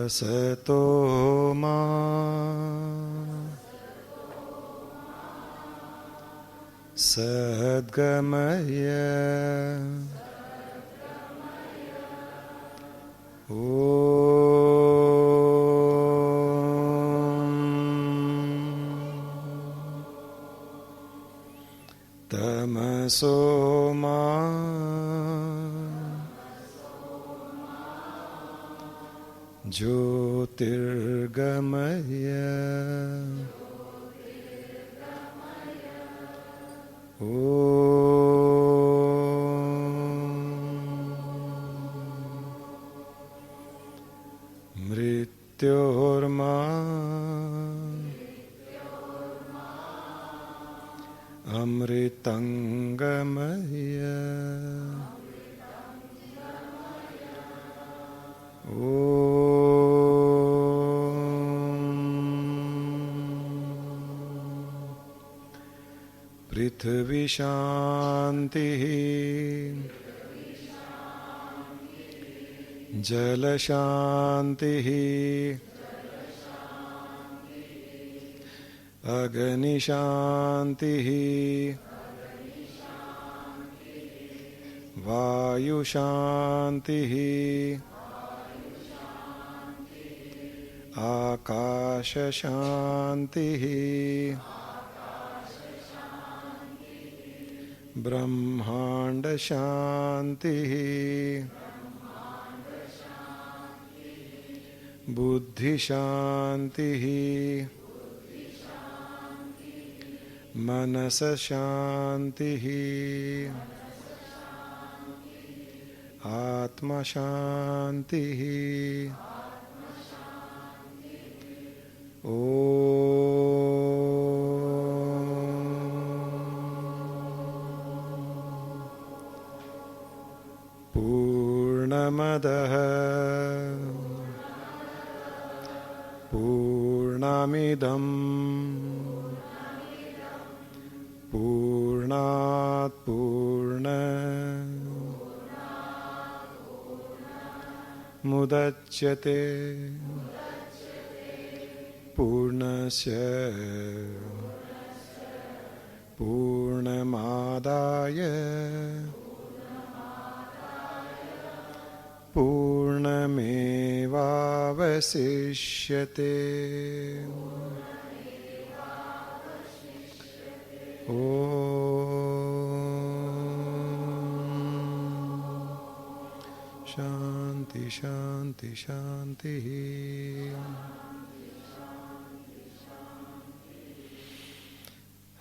असतो मा सद्गमय तमसो मा ज्योतिर्गमय मृत्योर्मा अमृतंगमय पृथ्वी शांति जल शांति अग्नि शांति वायु शांति आकाश शांति ब्रह्मांड शांति बुद्धि शांति मनस शांति आत्मा शांति पूर्णमदः पूर्णमिदं पूर्णात् पूर्णमुदच्यते पूर्णस्य पूर्णमादाय पूर्णमेवावशिष्यते। शांति शांति शांति।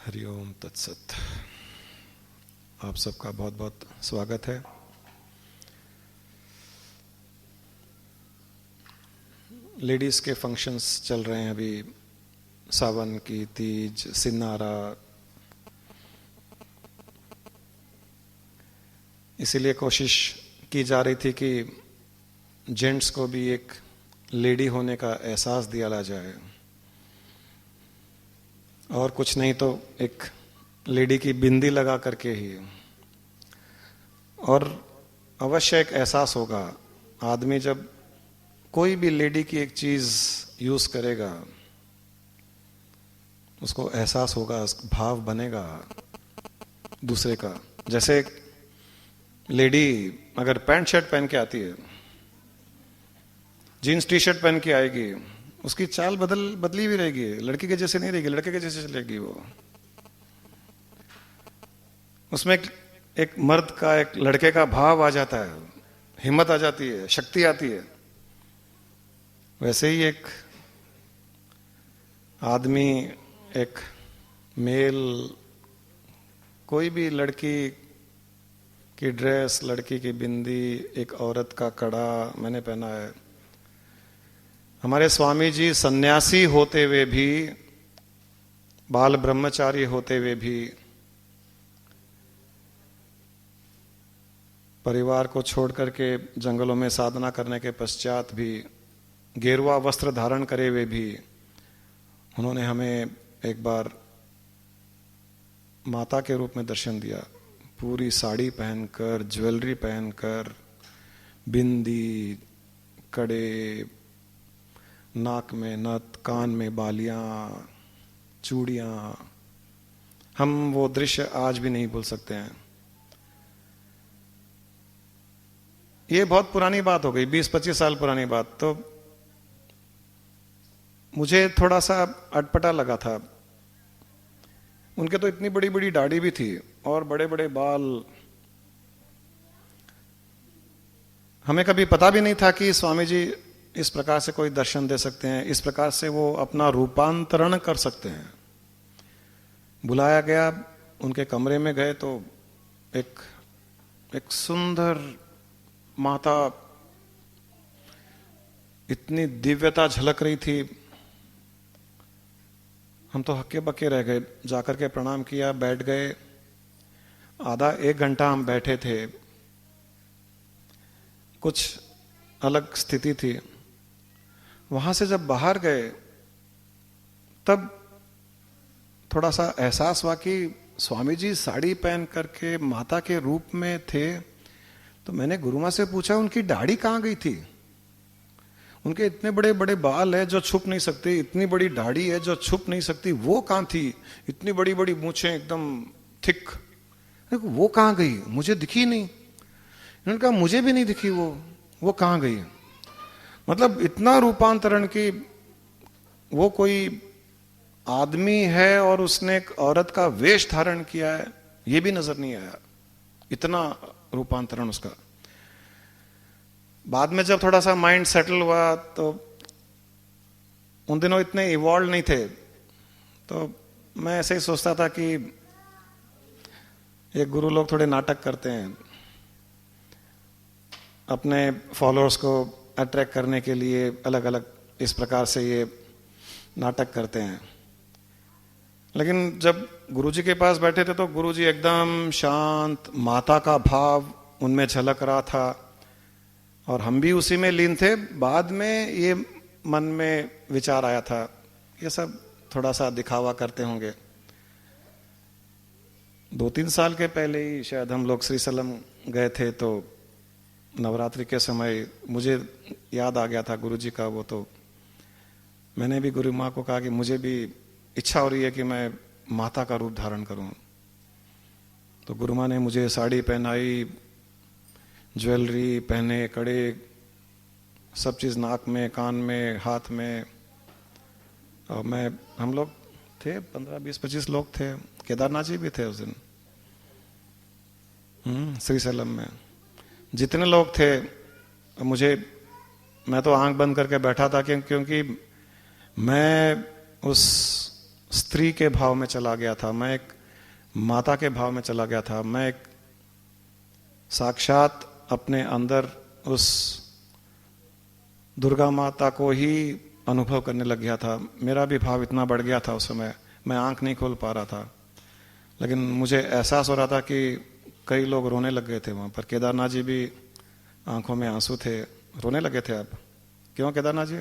हरिओम तत्सत। आप सबका बहुत बहुत स्वागत है। लेडीज़ के फंक्शंस चल रहे हैं अभी, सावन की तीज, सिन्नारा, इसीलिए कोशिश की जा रही थी कि जेंट्स को भी एक लेडी होने का एहसास दिया जाए, और कुछ नहीं तो एक लेडी की बिंदी लगा करके ही। और अवश्य एक एहसास होगा, आदमी जब कोई भी लेडी की एक चीज यूज करेगा, उसको एहसास होगा, भाव बनेगा दूसरे का। जैसे लेडी अगर पैंट शर्ट पहन के आती है, जीन्स टी शर्ट पहन के आएगी, उसकी चाल बदली भी रहेगी, लड़की के जैसे नहीं रहेगी, लड़के के जैसे चलेगी वो। उसमें एक मर्द का, एक लड़के का भाव आ जाता है, हिम्मत आ जाती है, शक्ति आती है। वैसे ही एक आदमी, एक मेल, कोई भी लड़की की ड्रेस, लड़की की बिंदी, एक औरत का कड़ा मैंने पहना है। हमारे स्वामी जी सन्यासी होते हुए भी, बाल ब्रह्मचारी होते हुए भी, परिवार को छोड़ करके जंगलों में साधना करने के पश्चात भी, गेरुआ वस्त्र धारण करे हुए भी, उन्होंने हमें एक बार माता के रूप में दर्शन दिया, पूरी साड़ी पहनकर, ज्वेलरी पहनकर, बिंदी, कड़े, नाक में नथ, कान में बालियां, चूड़ियां। हम वो दृश्य आज भी नहीं भूल सकते हैं। ये बहुत पुरानी बात हो गई, 20-25 साल पुरानी बात। तो मुझे थोड़ा सा अटपटा लगा था। उनके तो इतनी बड़ी बड़ी दाढ़ी भी थी और बड़े बड़े बाल। हमें कभी पता भी नहीं था कि स्वामी जी इस प्रकार से कोई दर्शन दे सकते हैं, इस प्रकार से वो अपना रूपांतरण कर सकते हैं। बुलाया गया, उनके कमरे में गए तो एक सुंदर माता, इतनी दिव्यता झलक रही थी। हम तो हक्के बक्के रह गए, जाकर के प्रणाम किया, बैठ गए। आधा 1 घंटा हम बैठे थे। कुछ अलग स्थिति थी। वहां से जब बाहर गए तब थोड़ा सा एहसास हुआ कि स्वामी जी साड़ी पहन करके माता के रूप में थे। तो मैंने गुरुमा से पूछा, उनकी दाढ़ी कहाँ गई थी? उनके इतने बड़े बड़े बाल है जो छुप नहीं सकते, इतनी बड़ी दाढ़ी है जो छुप नहीं सकती, वो कहाँ थी? इतनी बड़ी बड़ी मूछें एकदम थिक, वो कहाँ गई? मुझे दिखी नहीं। उन्होंने कहा मुझे भी नहीं दिखी वो कहाँ गई? मतलब इतना रूपांतरण की वो कोई आदमी है और उसने एक औरत का वेश धारण किया है, ये भी नजर नहीं आया। इतना रूपांतरण उसका। बाद में जब थोड़ा सा माइंड सेटल हुआ तो उन दिनों इतने इवॉल्व नहीं थे, तो मैं ऐसे ही सोचता था कि ये गुरु लोग थोड़े नाटक करते हैं, अपने फॉलोअर्स को अट्रैक्ट करने के लिए अलग अलग इस प्रकार से ये नाटक करते हैं। लेकिन जब गुरुजी के पास बैठे थे तो गुरुजी एकदम शांत, माता का भाव उनमें झलक रहा था और हम भी उसी में लीन थे। बाद में ये मन में विचार आया था, ये सब थोड़ा सा दिखावा करते होंगे। 2-3 साल के पहले ही शायद हम लोग श्रीशैलम गए थे, तो नवरात्रि के समय मुझे याद आ गया था गुरुजी का वो। तो मैंने भी गुरु माँ को कहा कि मुझे भी इच्छा हो रही है कि मैं माता का रूप धारण करूं। तो गुरु माँ ने मुझे साड़ी पहनाई, ज्वेलरी पहने, कड़े, सब चीज नाक में, कान में, हाथ में। और हम लोग थे 15-20-25 लोग थे। केदारनाथ जी भी थे उस दिन श्रीशैलम में। जितने लोग थे मैं तो आंख बंद करके बैठा था क्योंकि मैं उस स्त्री के भाव में चला गया था, मैं एक माता के भाव में चला गया था, मैं एक साक्षात अपने अंदर उस दुर्गा माता को ही अनुभव करने लग गया था। मेरा भी भाव इतना बढ़ गया था उस समय, मैं आंख नहीं खोल पा रहा था। लेकिन मुझे एहसास हो रहा था कि कई लोग रोने लग गए थे वहां पर। केदारनाथ जी भी आंखों में आंसू थे, रोने लगे थे। आप क्यों केदारनाथ जी?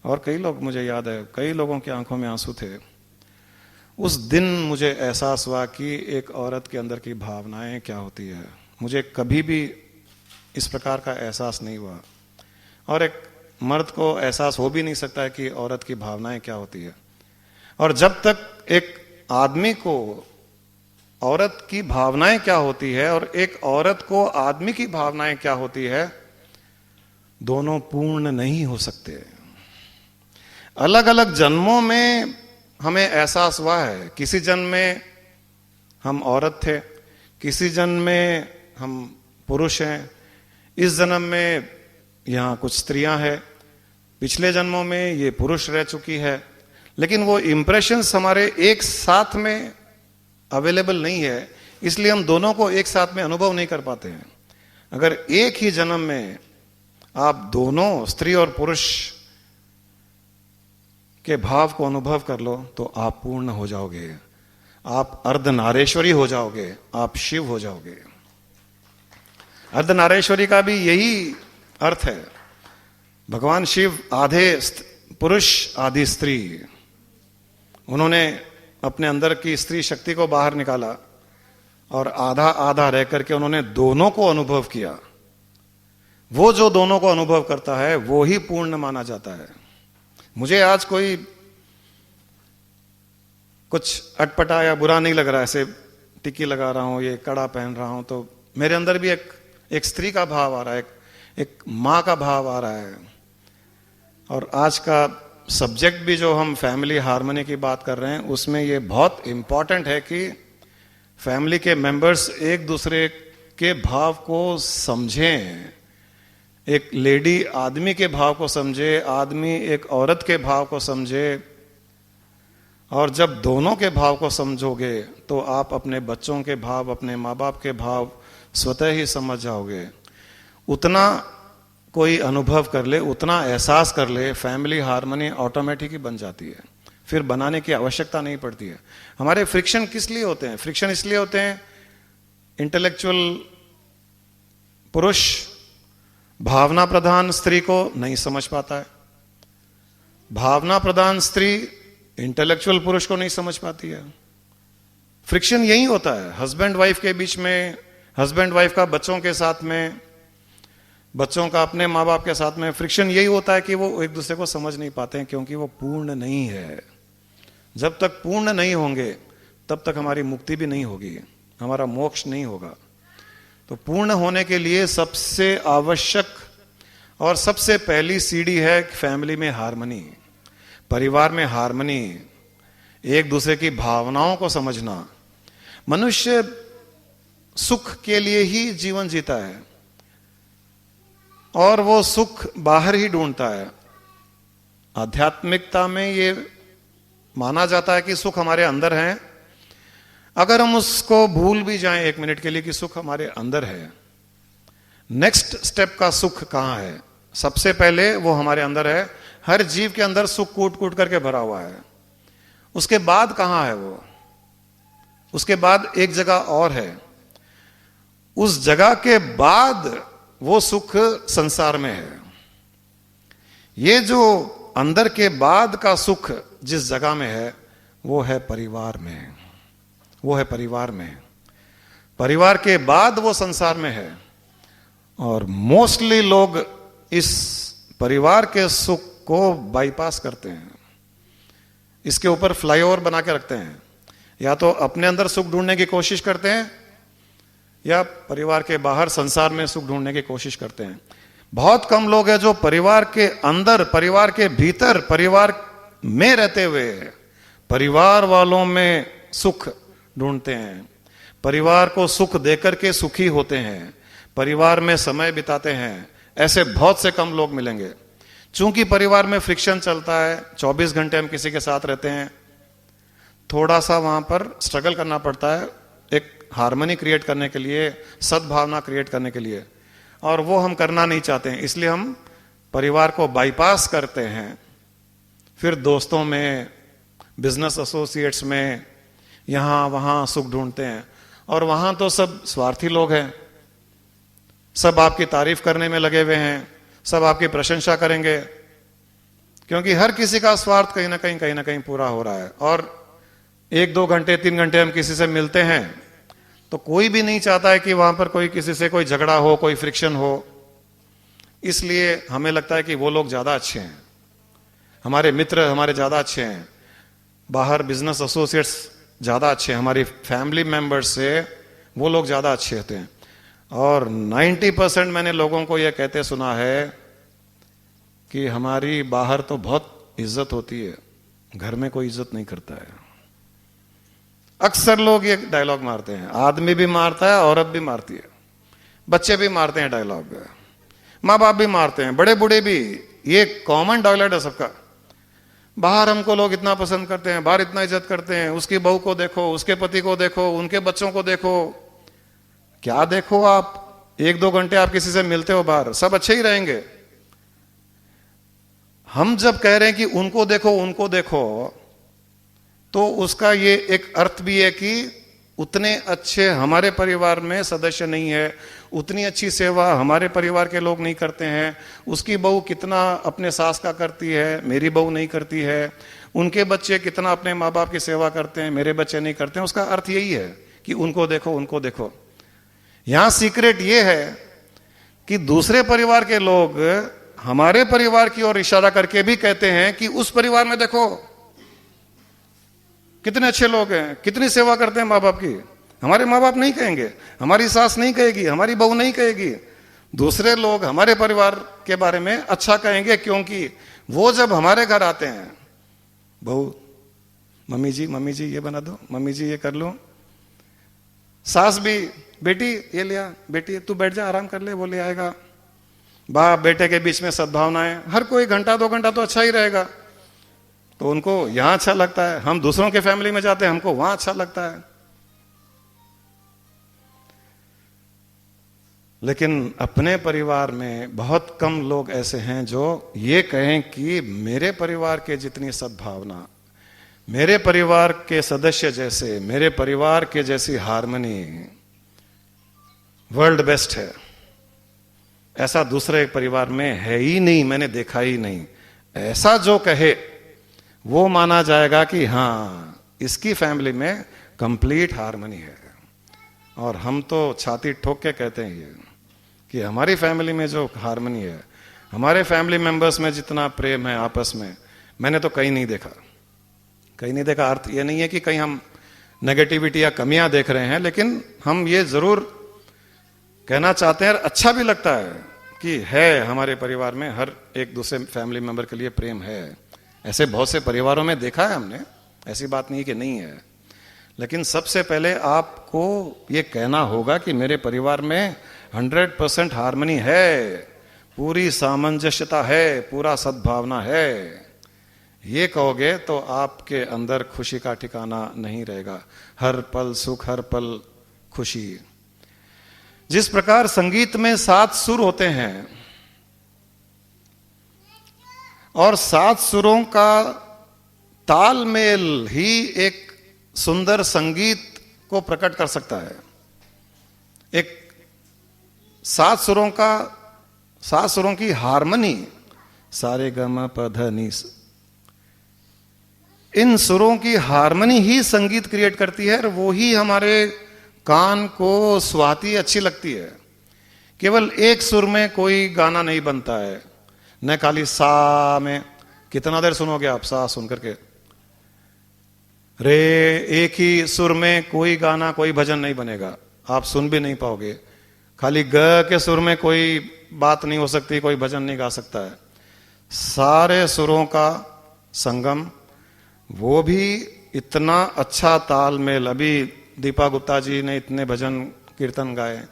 और कई लोग, मुझे याद है कई लोगों की आंखों में आंसू थे। उस दिन मुझे एहसास हुआ कि एक औरत के अंदर की भावनाएं क्या होती है। मुझे कभी भी इस प्रकार का एहसास नहीं हुआ, और एक मर्द को एहसास हो भी नहीं सकता है कि औरत की भावनाएं क्या होती है। और जब तक एक आदमी को औरत की भावनाएं क्या होती है और एक औरत को आदमी की भावनाएं क्या होती है, दोनों पूर्ण नहीं हो सकते। अलग अलग जन्मों में हमें एहसास हुआ है। किसी जन्म में हम औरत थे, किसी जन्म में हम पुरुष हैं, इस जन्म में यहां कुछ स्त्रियां हैं, पिछले जन्मों में ये पुरुष रह चुकी है। लेकिन वो इंप्रेशंस हमारे एक साथ में अवेलेबल नहीं है, इसलिए हम दोनों को एक साथ में अनुभव नहीं कर पाते हैं। अगर एक ही जन्म में आप दोनों स्त्री और पुरुष के भाव को अनुभव कर लो तो आप पूर्ण हो जाओगे, आप अर्धनारेश्वरी हो जाओगे, आप शिव हो जाओगे। अर्धनारेश्वरी का भी यही अर्थ है। भगवान शिव आधे पुरुष आधी स्त्री, उन्होंने अपने अंदर की स्त्री शक्ति को बाहर निकाला और आधा आधा रह करके उन्होंने दोनों को अनुभव किया। वो जो दोनों को अनुभव करता है वो ही पूर्ण माना जाता है। मुझे आज कोई कुछ अटपटा या बुरा नहीं लग रहा, ऐसे टिक्की लगा रहा हूं, ये कड़ा पहन रहा हूं, तो मेरे अंदर भी एक स्त्री का भाव आ रहा है, एक मां का भाव आ रहा है। और आज का सब्जेक्ट भी जो हम फैमिली हार्मनी की बात कर रहे हैं, उसमें ये बहुत इंपॉर्टेंट है कि फैमिली के मेंबर्स एक दूसरे के भाव को समझें। एक लेडी आदमी के भाव को समझे, आदमी एक औरत के भाव को समझे। और जब दोनों के भाव को समझोगे तो आप अपने बच्चों के भाव, अपने माँ बाप के भाव स्वतः ही समझ जाओगे। उतना कोई अनुभव कर ले, उतना एहसास कर ले, फैमिली हार्मनी ऑटोमेटिक ही बन जाती है, फिर बनाने की आवश्यकता नहीं पड़ती है। हमारे फ्रिक्शन किस लिए होते हैं? फ्रिक्शन इसलिए होते हैं, इंटेलेक्चुअल पुरुष भावना प्रधान स्त्री को नहीं समझ पाता है, भावना प्रधान स्त्री इंटेलेक्चुअल पुरुष को नहीं समझ पाती है। फ्रिक्शन यही होता है हस्बैंड वाइफ के बीच में, हस्बैंड वाइफ का बच्चों के साथ में, बच्चों का अपने माँ बाप के साथ में। फ्रिक्शन यही होता है कि वो एक दूसरे को समझ नहीं पाते हैं, क्योंकि वो पूर्ण नहीं है। जब तक पूर्ण नहीं होंगे तब तक हमारी मुक्ति भी नहीं होगी, हमारा मोक्ष नहीं होगा। तो पूर्ण होने के लिए सबसे आवश्यक और सबसे पहली सीढ़ी है फैमिली में हार्मनी, परिवार में हार्मनी, एक दूसरे की भावनाओं को समझना। मनुष्य सुख के लिए ही जीवन जीता है और वो सुख बाहर ही ढूंढता है। आध्यात्मिकता में ये माना जाता है कि सुख हमारे अंदर है। अगर हम उसको भूल भी जाएं एक मिनट के लिए कि सुख हमारे अंदर है, नेक्स्ट स्टेप का सुख कहां है? सबसे पहले वो हमारे अंदर है। हर जीव के अंदर सुख कूट कूट करके भरा हुआ है। उसके बाद कहां है वो? उसके बाद एक जगह और है। उस जगह के बाद वो सुख संसार में है। ये जो अंदर के बाद का सुख जिस जगह में है वो है परिवार में, वो है परिवार में। परिवार के बाद वो संसार में है। और मोस्टली लोग इस परिवार के सुख को बाईपास करते हैं, इसके ऊपर फ्लाईओवर बना के रखते हैं। या तो अपने अंदर सुख ढूंढने की कोशिश करते हैं या परिवार के बाहर संसार में सुख ढूंढने की कोशिश करते हैं। बहुत कम लोग हैं जो परिवार के अंदर, परिवार के भीतर, परिवार में रहते हुए परिवार वालों में सुख ढूंढते हैं, परिवार को सुख देकर के सुखी होते हैं, परिवार में समय बिताते हैं। ऐसे बहुत से कम लोग मिलेंगे। चूंकि परिवार में फ्रिक्शन चलता है, 24 घंटे हम किसी के साथ रहते हैं, थोड़ा सा वहां पर स्ट्रगल करना पड़ता है एक हार्मनी क्रिएट करने के लिए, सद्भावना क्रिएट करने के लिए। और वो हम करना नहीं चाहते हैं, इसलिए हम परिवार को बाईपास करते हैं। फिर दोस्तों में, बिजनेस एसोसिएट्स में, यहां वहां सुख ढूंढते हैं। और वहां तो सब स्वार्थी लोग हैं, सब आपकी तारीफ करने में लगे हुए हैं, सब आपकी प्रशंसा करेंगे, क्योंकि हर किसी का स्वार्थ कहीं ना कहीं पूरा हो रहा है। और 1-2 घंटे 3 घंटे हम किसी से मिलते हैं तो कोई भी नहीं चाहता है कि वहां पर कोई किसी से कोई झगड़ा हो, कोई फ्रिक्शन हो। इसलिए हमें लगता है कि वो लोग ज्यादा अच्छे हैं, हमारे मित्र हमारे ज्यादा अच्छे हैं, बाहर बिजनेस एसोसिएट्स ज्यादा अच्छे हैं, हमारी फैमिली मेंबर्स से वो लोग ज्यादा अच्छे होते हैं। और 90% मैंने लोगों को यह कहते सुना है कि हमारी बाहर तो बहुत इज्जत होती है, घर में कोई इज्जत नहीं करता है। अक्सर लोग ये डायलॉग मारते हैं, आदमी भी मारता है, औरत भी मारती है, बच्चे भी मारते हैं डायलॉग, माँ बाप भी मारते हैं, बड़े बूढ़े भी। ये कॉमन डायलॉग है सबका। बाहर हमको लोग इतना पसंद करते हैं, बाहर इतना इज्जत करते हैं, उसकी बहू को देखो, उसके पति को देखो, उनके बच्चों को देखो। क्या देखो आप? 1-2 घंटे आप किसी से मिलते हो बाहर, सब अच्छे ही रहेंगे। हम जब कह रहे हैं कि उनको देखो, उनको देखो, तो उसका ये एक अर्थ भी है कि उतने अच्छे हमारे परिवार में सदस्य नहीं है, उतनी अच्छी सेवा हमारे परिवार के लोग नहीं करते हैं। उसकी बहू कितना अपने सास का करती है, मेरी बहू नहीं करती है। उनके बच्चे कितना अपने माँ बाप की सेवा करते हैं, मेरे बच्चे नहीं करते हैं। उसका अर्थ यही है कि उनको देखो, उनको देखो। यहां सीक्रेट ये है कि दूसरे परिवार के लोग हमारे परिवार की ओर इशारा करके भी कहते हैं कि उस परिवार में देखो कितने अच्छे लोग हैं, कितनी सेवा करते हैं माँ बाप की। हमारे माँ बाप नहीं कहेंगे, हमारी सास नहीं कहेगी, हमारी बहू नहीं कहेगी। दूसरे लोग हमारे परिवार के बारे में अच्छा कहेंगे, क्योंकि वो जब हमारे घर आते हैं, बहू मम्मी जी ये बना दो, मम्मी जी ये कर लो। सास भी बेटी ये लिया, बेटी तू बैठ जा आराम कर ले, वो ले आएगा। बाप बेटे के बीच में सद्भावनाएं, हर कोई घंटा 2 घंटा तो अच्छा ही रहेगा, तो उनको यहां अच्छा लगता है। हम दूसरों के फैमिली में जाते हैं, हमको वहां अच्छा लगता है। लेकिन अपने परिवार में बहुत कम लोग ऐसे हैं जो ये कहें कि मेरे परिवार के जितनी सद्भावना, मेरे परिवार के सदस्य जैसे, मेरे परिवार के जैसी हार्मनी वर्ल्ड बेस्ट है, ऐसा दूसरे परिवार में है ही नहीं, मैंने देखा ही नहीं। ऐसा जो कहे वो माना जाएगा कि हाँ, इसकी फैमिली में कंप्लीट हार्मनी है। और हम तो छाती ठोक के कहते हैं ये कि हमारी फैमिली में जो हार्मनी है, हमारे फैमिली मेंबर्स में जितना प्रेम है आपस में, मैंने तो कहीं नहीं देखा। कहीं नहीं देखा अर्थ ये नहीं है कि कहीं हम नेगेटिविटी या कमियां देख रहे हैं, लेकिन हम ये जरूर कहना चाहते हैं, अच्छा भी लगता है कि है हमारे परिवार में हर एक दूसरे फैमिली मेंबर के लिए प्रेम है। ऐसे बहुत से परिवारों में देखा है हमने, ऐसी बात नहीं कि नहीं है। लेकिन सबसे पहले आपको ये कहना होगा कि मेरे परिवार में 100% हार्मनी है, पूरी सामंजस्यता है, पूरा सद्भावना है। ये कहोगे तो आपके अंदर खुशी का ठिकाना नहीं रहेगा। हर पल सुख, हर पल खुशी। जिस प्रकार संगीत में 7 सुर होते हैं और 7 सुरों का तालमेल ही एक सुंदर संगीत को प्रकट कर सकता है। एक 7 सुरों की हार्मनी, सारे गम प ध नि, इन सुरों की हार्मनी ही संगीत क्रिएट करती है और वो ही हमारे कान को सुहाती अच्छी लगती है। केवल एक सुर में कोई गाना नहीं बनता है। न खाली सा में कितना देर सुनोगे आप, सा सुन करके रे, एक ही सुर में कोई गाना, कोई भजन नहीं बनेगा, आप सुन भी नहीं पाओगे। खाली ग के सुर में कोई बात नहीं हो सकती, कोई भजन नहीं गा सकता है। सारे सुरों का संगम, वो भी इतना अच्छा तालमेल। अभी दीपा गुप्ता जी ने इतने भजन कीर्तन गाए,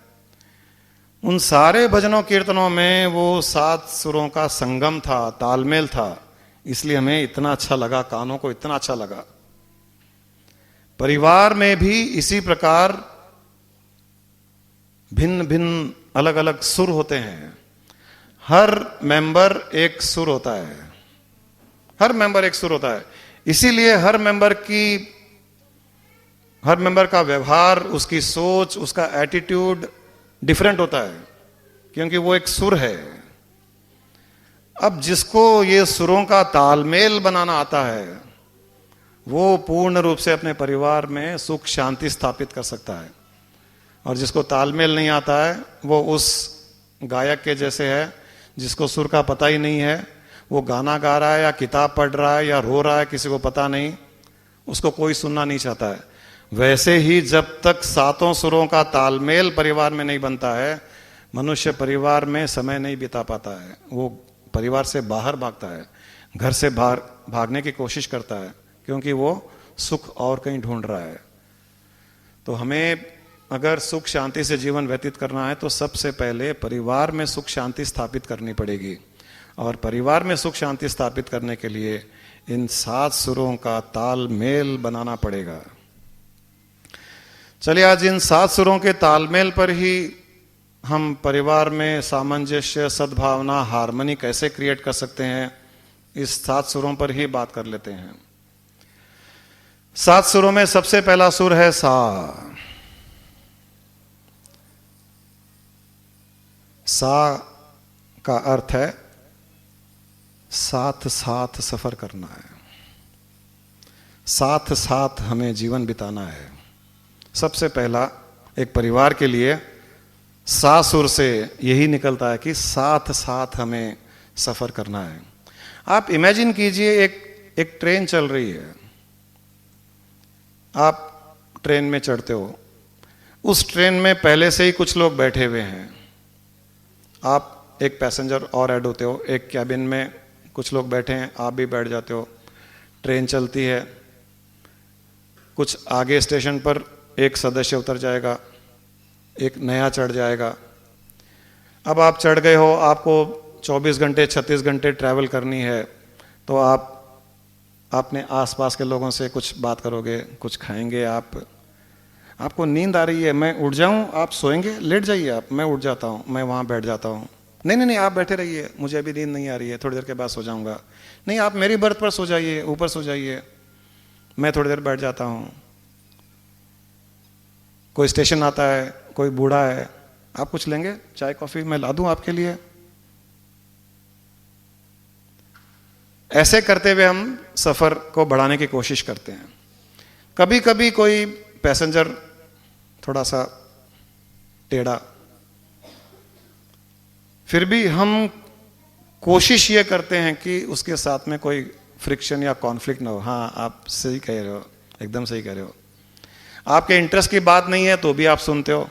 उन सारे भजनों कीर्तनों में वो 7 सुरों का संगम था, तालमेल था, इसलिए हमें इतना अच्छा लगा, कानों को इतना अच्छा लगा। परिवार में भी इसी प्रकार भिन्न भिन्न अलग अलग सुर होते हैं। हर मेंबर एक सुर होता है, हर मेंबर एक सुर होता है। इसीलिए हर मेंबर का व्यवहार, उसकी सोच, उसका एटीट्यूड डिफरेंट होता है, क्योंकि वो एक सुर है। अब जिसको ये सुरों का तालमेल बनाना आता है, वो पूर्ण रूप से अपने परिवार में सुख शांति स्थापित कर सकता है। और जिसको तालमेल नहीं आता है, वो उस गायक के जैसे है जिसको सुर का पता ही नहीं है। वो गाना गा रहा है या किताब पढ़ रहा है या रो रहा है, किसी को पता नहीं, उसको कोई सुनना नहीं चाहता है। वैसे ही जब तक 7 सुरों का तालमेल परिवार में नहीं बनता है, मनुष्य परिवार में समय नहीं बिता पाता है। वो परिवार से बाहर भागता है, घर से बाहर भागने की कोशिश करता है, क्योंकि वो सुख और कहीं ढूंढ रहा है। तो हमें अगर सुख शांति से जीवन व्यतीत करना है तो सबसे पहले परिवार में सुख शांति स्थापित करनी पड़ेगी। और परिवार में सुख शांति स्थापित करने के लिए इन 7 सुरों का तालमेल बनाना पड़ेगा। चलिए आज इन 7 सुरों के तालमेल पर ही हम परिवार में सामंजस्य, सद्भावना, हार्मनी कैसे क्रिएट कर सकते हैं, इस 7 सुरों पर ही बात कर लेते हैं। 7 सुरों में सबसे पहला सुर है सा। सा का अर्थ है साथ साथ सफर करना है, साथ साथ हमें जीवन बिताना है। सबसे पहला एक परिवार के लिए सा सुर से यही निकलता है कि साथ साथ हमें सफर करना है। आप इमेजिन कीजिए एक ट्रेन चल रही है, आप ट्रेन में चढ़ते हो, उस ट्रेन में पहले से ही कुछ लोग बैठे हुए हैं, आप एक पैसेंजर और ऐड होते हो, एक कैबिन में कुछ लोग बैठे हैं, आप भी बैठ जाते हो। ट्रेन चलती है, कुछ आगे स्टेशन पर एक सदस्य उतर जाएगा, एक नया चढ़ जाएगा। अब आप चढ़ गए हो, आपको 24 घंटे 36 घंटे ट्रैवल करनी है, तो आप अपने आसपास के लोगों से कुछ बात करोगे, कुछ खाएंगे। आपको नींद आ रही है, मैं उठ जाऊं, आप सोएंगे, लेट जाइए आप, मैं उठ जाता हूं, मैं वहां बैठ जाता हूं। नहीं नहीं नहीं, आप बैठे रहिए, मुझे अभी नींद नहीं आ रही है, थोड़ी देर के बाद सो जाऊंगा। नहीं, आप मेरी बर्थ पर सो जाइए, ऊपर सो जाइए, मैं थोड़ी देर बैठ जाता हूं। कोई स्टेशन आता है, कोई बूढ़ा है, आप कुछ लेंगे, चाय कॉफी मैं ला दूं आपके लिए। ऐसे करते हुए हम सफर को बढ़ाने की कोशिश करते हैं। कभी कभी कोई पैसेंजर थोड़ा सा टेढ़ा, फिर भी हम कोशिश ये करते हैं कि उसके साथ में कोई फ्रिक्शन या कॉन्फ्लिक्ट ना हो। हाँ, आप सही कह रहे हो, एकदम सही कह रहे हो। आपके इंटरेस्ट की बात नहीं है तो भी आप सुनते हो।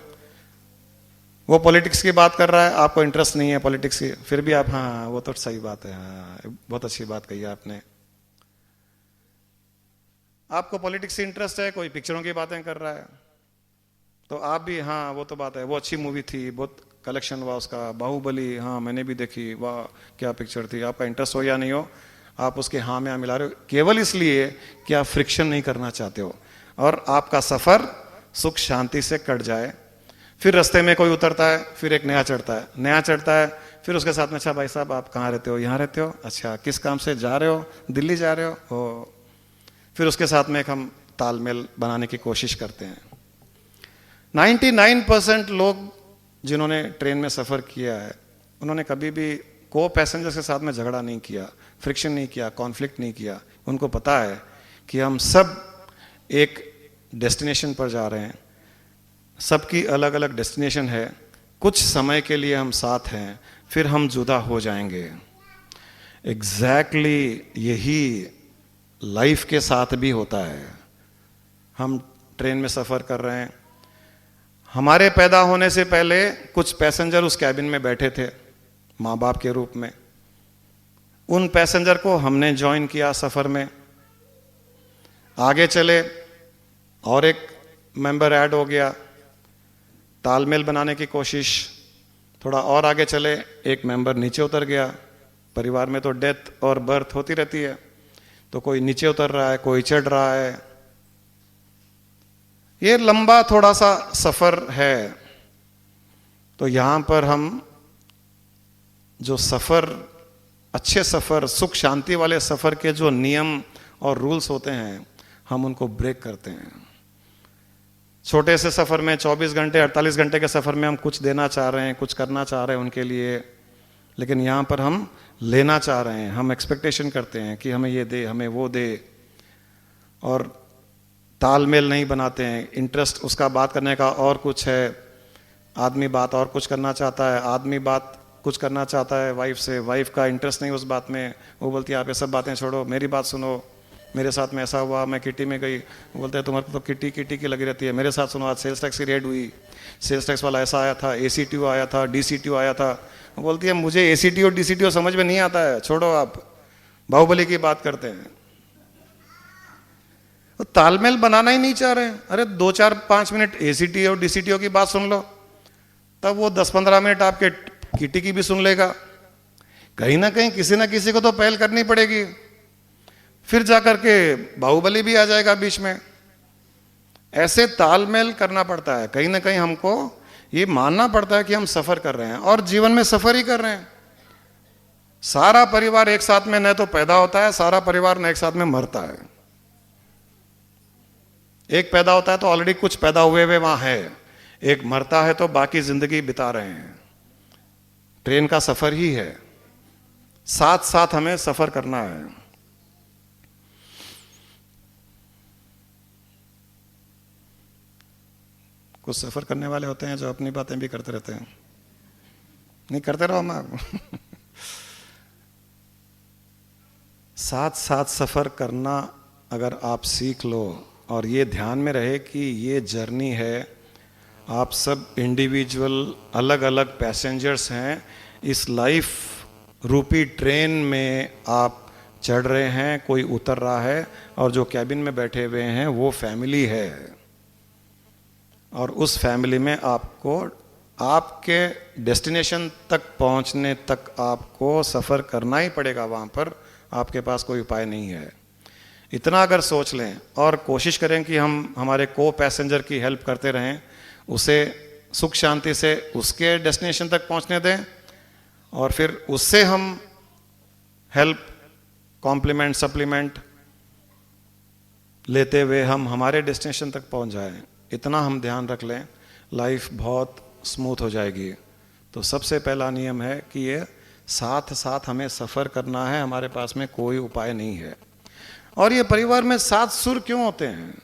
वो पॉलिटिक्स की बात कर रहा है, आपको इंटरेस्ट नहीं है पॉलिटिक्स की, फिर भी आप हाँ वो तो सही बात है, हाँ बहुत अच्छी बात कही आपने। आपको पॉलिटिक्स से इंटरेस्ट है, कोई पिक्चरों की बातें कर रहा है, तो आप भी हाँ वो तो बात है, वो अच्छी मूवी थी, बहुत कलेक्शन हुआ उसका, बाहुबली, हाँ मैंने भी देखी, वाह क्या पिक्चर थी। आपका इंटरेस्ट हो या नहीं हो, आप उसके हाँ में हाँ मिला रहे हो, केवल इसलिए कि आप फ्रिक्शन नहीं करना चाहते हो और आपका सफर सुख शांति से कट जाए। फिर रास्ते में कोई उतरता है, फिर एक नया चढ़ता है, नया चढ़ता है, फिर उसके साथ में अच्छा भाई साहब आप कहाँ रहते हो, यहाँ रहते हो, अच्छा किस काम से जा रहे हो, दिल्ली जा रहे हो। फिर उसके साथ में एक हम तालमेल बनाने की कोशिश करते हैं। 99% लोग जिन्होंने ट्रेन में सफ़र किया है उन्होंने कभी भी को पैसेंजर्स के साथ में झगड़ा नहीं किया, फ्रिक्शन नहीं किया, कॉन्फ्लिक्ट नहीं किया। उनको पता है कि हम सब एक डेस्टिनेशन पर जा रहे हैं, सबकी अलग अलग डेस्टिनेशन है, कुछ समय के लिए हम साथ हैं, फिर हम जुदा हो जाएंगे। एग्जैक्टली यही लाइफ के साथ भी होता है। हम ट्रेन में सफ़र कर रहे हैं, हमारे पैदा होने से पहले कुछ पैसेंजर उस कैबिन में बैठे थे माँ बाप के रूप में, उन पैसेंजर को हमने ज्वाइन किया सफ़र में, आगे चले और एक मेंबर ऐड हो गया, तालमेल बनाने की कोशिश, थोड़ा और आगे चले एक मेंबर नीचे उतर गया। परिवार में तो डेथ और बर्थ होती रहती है, तो कोई नीचे उतर रहा है, कोई चढ़ रहा है। ये लंबा थोड़ा सा सफर है। तो यहां पर हम जो सफर, अच्छे सफर, सुख शांति वाले सफर के जो नियम और रूल्स होते हैं, हम उनको ब्रेक करते हैं। छोटे से सफर में 24 घंटे 48 घंटे के सफर में हम कुछ देना चाह रहे हैं, कुछ करना चाह रहे हैं उनके लिए, लेकिन यहां पर हम लेना चाह रहे हैं, हम एक्सपेक्टेशन करते हैं कि हमें ये दे, हमें वो दे, और तालमेल नहीं बनाते हैं। इंटरेस्ट उसका बात करने का और कुछ है, आदमी बात और कुछ करना चाहता है, आदमी बात कुछ करना चाहता है वाइफ से, वाइफ का इंटरेस्ट नहीं उस बात में, वो बोलती है आप ये सब बातें छोड़ो, मेरी बात सुनो, मेरे साथ में ऐसा हुआ, मैं किटी में गई, वो बोलते हैं तुम्हारे तो किटी किटी की लगी रहती है, मेरे साथ सुनो आज सेल्स टैक्स की रेड हुई, सेल्स टैक्स वाला ऐसा आया था, ACTO आया था, DCTO आया था। वो बोलती है मुझे ACTO DCTO समझ में नहीं आता है, छोड़ो आप बाहुबली की बात करते हैं। तो तालमेल बनाना ही नहीं चाह रहे। अरे 2-4-5 मिनट ACTO DCTO की बात सुन लो, तब वो 10-15 मिनट आपके किटी की भी सुन लेगा। कहीं ना कहीं किसी ना किसी को तो पहल करनी पड़ेगी, फिर जाकर के बाहुबली भी आ जाएगा बीच में। ऐसे तालमेल करना पड़ता है, कहीं ना कहीं हमको ये मानना पड़ता है कि हम सफर कर रहे हैं और जीवन में सफर ही कर रहे हैं। सारा परिवार एक साथ में न तो पैदा होता है, सारा परिवार न एक साथ में मरता है। एक पैदा होता है तो ऑलरेडी कुछ पैदा हुए हुए वहां है, एक मरता है तो बाकी जिंदगी बिता रहे हैं। ट्रेन का सफर ही है, साथ साथ हमें सफर करना है। कुछ सफर करने वाले होते हैं जो अपनी बातें भी करते रहते हैं, नहीं करते रहो मैं साथ साथ सफर करना अगर आप सीख लो और ये ध्यान में रहे कि ये जर्नी है, आप सब इंडिविजुअल अलग अलग पैसेंजर्स हैं, इस लाइफ रूपी ट्रेन में आप चढ़ रहे हैं, कोई उतर रहा है और जो कैबिन में बैठे हुए हैं वो फैमिली है, और उस फैमिली में आपको आपके डेस्टिनेशन तक पहुंचने तक आपको सफ़र करना ही पड़ेगा, वहाँ पर आपके पास कोई उपाय नहीं है। इतना अगर सोच लें और कोशिश करें कि हम हमारे को पैसेंजर की हेल्प करते रहें, उसे सुख शांति से उसके डेस्टिनेशन तक पहुंचने दें और फिर उससे हम हेल्प, कॉम्प्लीमेंट, सप्लीमेंट लेते हुए हम हमारे डेस्टिनेशन तक पहुंच जाएं। इतना हम ध्यान रख लें, लाइफ बहुत स्मूथ हो जाएगी। तो सबसे पहला नियम है कि ये साथ साथ हमें सफ़र करना है, हमारे पास में कोई उपाय नहीं है। और ये परिवार में 7 सुर क्यों होते हैं?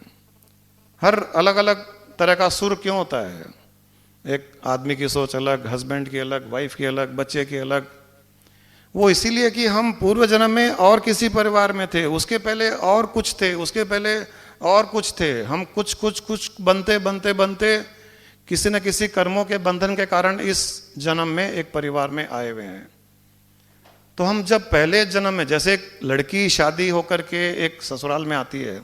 हर अलग अलग तरह का सुर क्यों होता है? एक आदमी की सोच अलग, हस्बैंड की अलग, वाइफ की अलग, बच्चे की अलग। वो इसीलिए कि हम पूर्व जन्म में और किसी परिवार में थे, उसके पहले और कुछ थे, उसके पहले और कुछ थे। हम कुछ कुछ कुछ बनते बनते बनते किसी न किसी कर्मों के बंधन के कारण इस जन्म में एक परिवार में आए हुए हैं। तो हम जब पहले जन्म में, जैसे एक लड़की शादी होकर के एक ससुराल में आती है,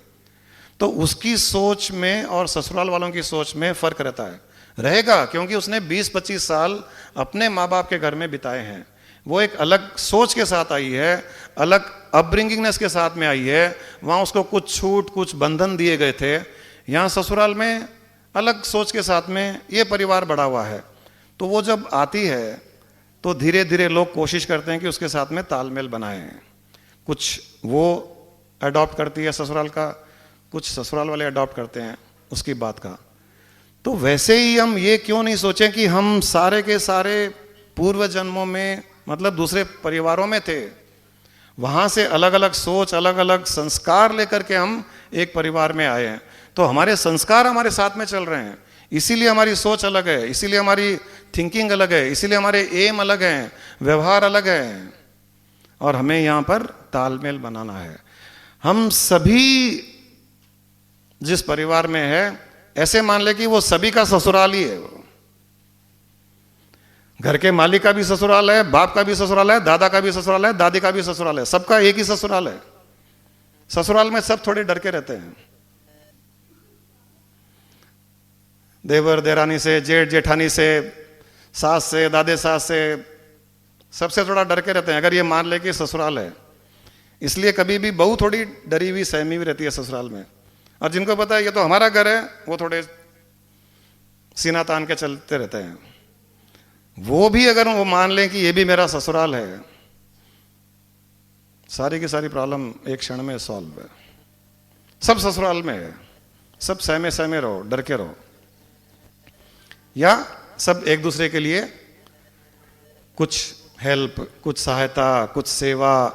तो उसकी सोच में और ससुराल वालों की सोच में फर्क रहता है, रहेगा, क्योंकि उसने 20-25 साल अपने माँ बाप के घर में बिताए हैं। वो एक अलग सोच के साथ आई है, अलग अपब्रिंगिंगनेस के साथ में आई है। वहाँ उसको कुछ छूट, कुछ बंधन दिए गए थे। यहाँ ससुराल में अलग सोच के साथ में ये परिवार बड़ा हुआ है। तो वो जब आती है तो धीरे धीरे लोग कोशिश करते हैं कि उसके साथ में तालमेल बनाएं। कुछ वो अडॉप्ट करती है ससुराल का, कुछ ससुराल वाले अडॉप्ट करते हैं उसकी बात का। तो वैसे ही हम ये क्यों नहीं सोचें कि हम सारे के सारे पूर्व जन्मों में, मतलब दूसरे परिवारों में थे, वहाँ से अलग अलग सोच, अलग अलग संस्कार लेकर के हम एक परिवार में आए हैं। तो हमारे संस्कार हमारे साथ में चल रहे हैं, इसीलिए हमारी सोच अलग है, इसीलिए हमारी थिंकिंग अलग है, इसीलिए हमारे एम अलग हैं, व्यवहार अलग है, और हमें यहाँ पर तालमेल बनाना है। हम सभी जिस परिवार में है, ऐसे मान ले कि वो सभी का ससुराल ही है। वो घर के मालिक का भी ससुराल है, बाप का भी ससुराल है, दादा का भी ससुराल है, दादी का भी ससुराल है, सबका एक ही ससुराल है। ससुराल में सब थोड़े डर के रहते हैं, देवर देरानी से, जेठ जेठानी से, सास से, दादे सास से, सबसे थोड़ा डर के रहते हैं अगर ये मान ले कि ससुराल है। इसलिए कभी भी बहू थोड़ी डरी हुई, सहमी हुई रहती है ससुराल में। और जिनको पता है ये तो हमारा घर है, वो थोड़े सीना तान के चलते रहते हैं। वो भी अगर वो मान लें कि ये भी मेरा ससुराल है, सारी की सारी प्रॉब्लम एक क्षण में सॉल्व है। सब ससुराल में है, सब सहमे सहमे रहो, डर के रहो, या सब एक दूसरे के लिए कुछ हेल्प, कुछ सहायता, कुछ सेवा,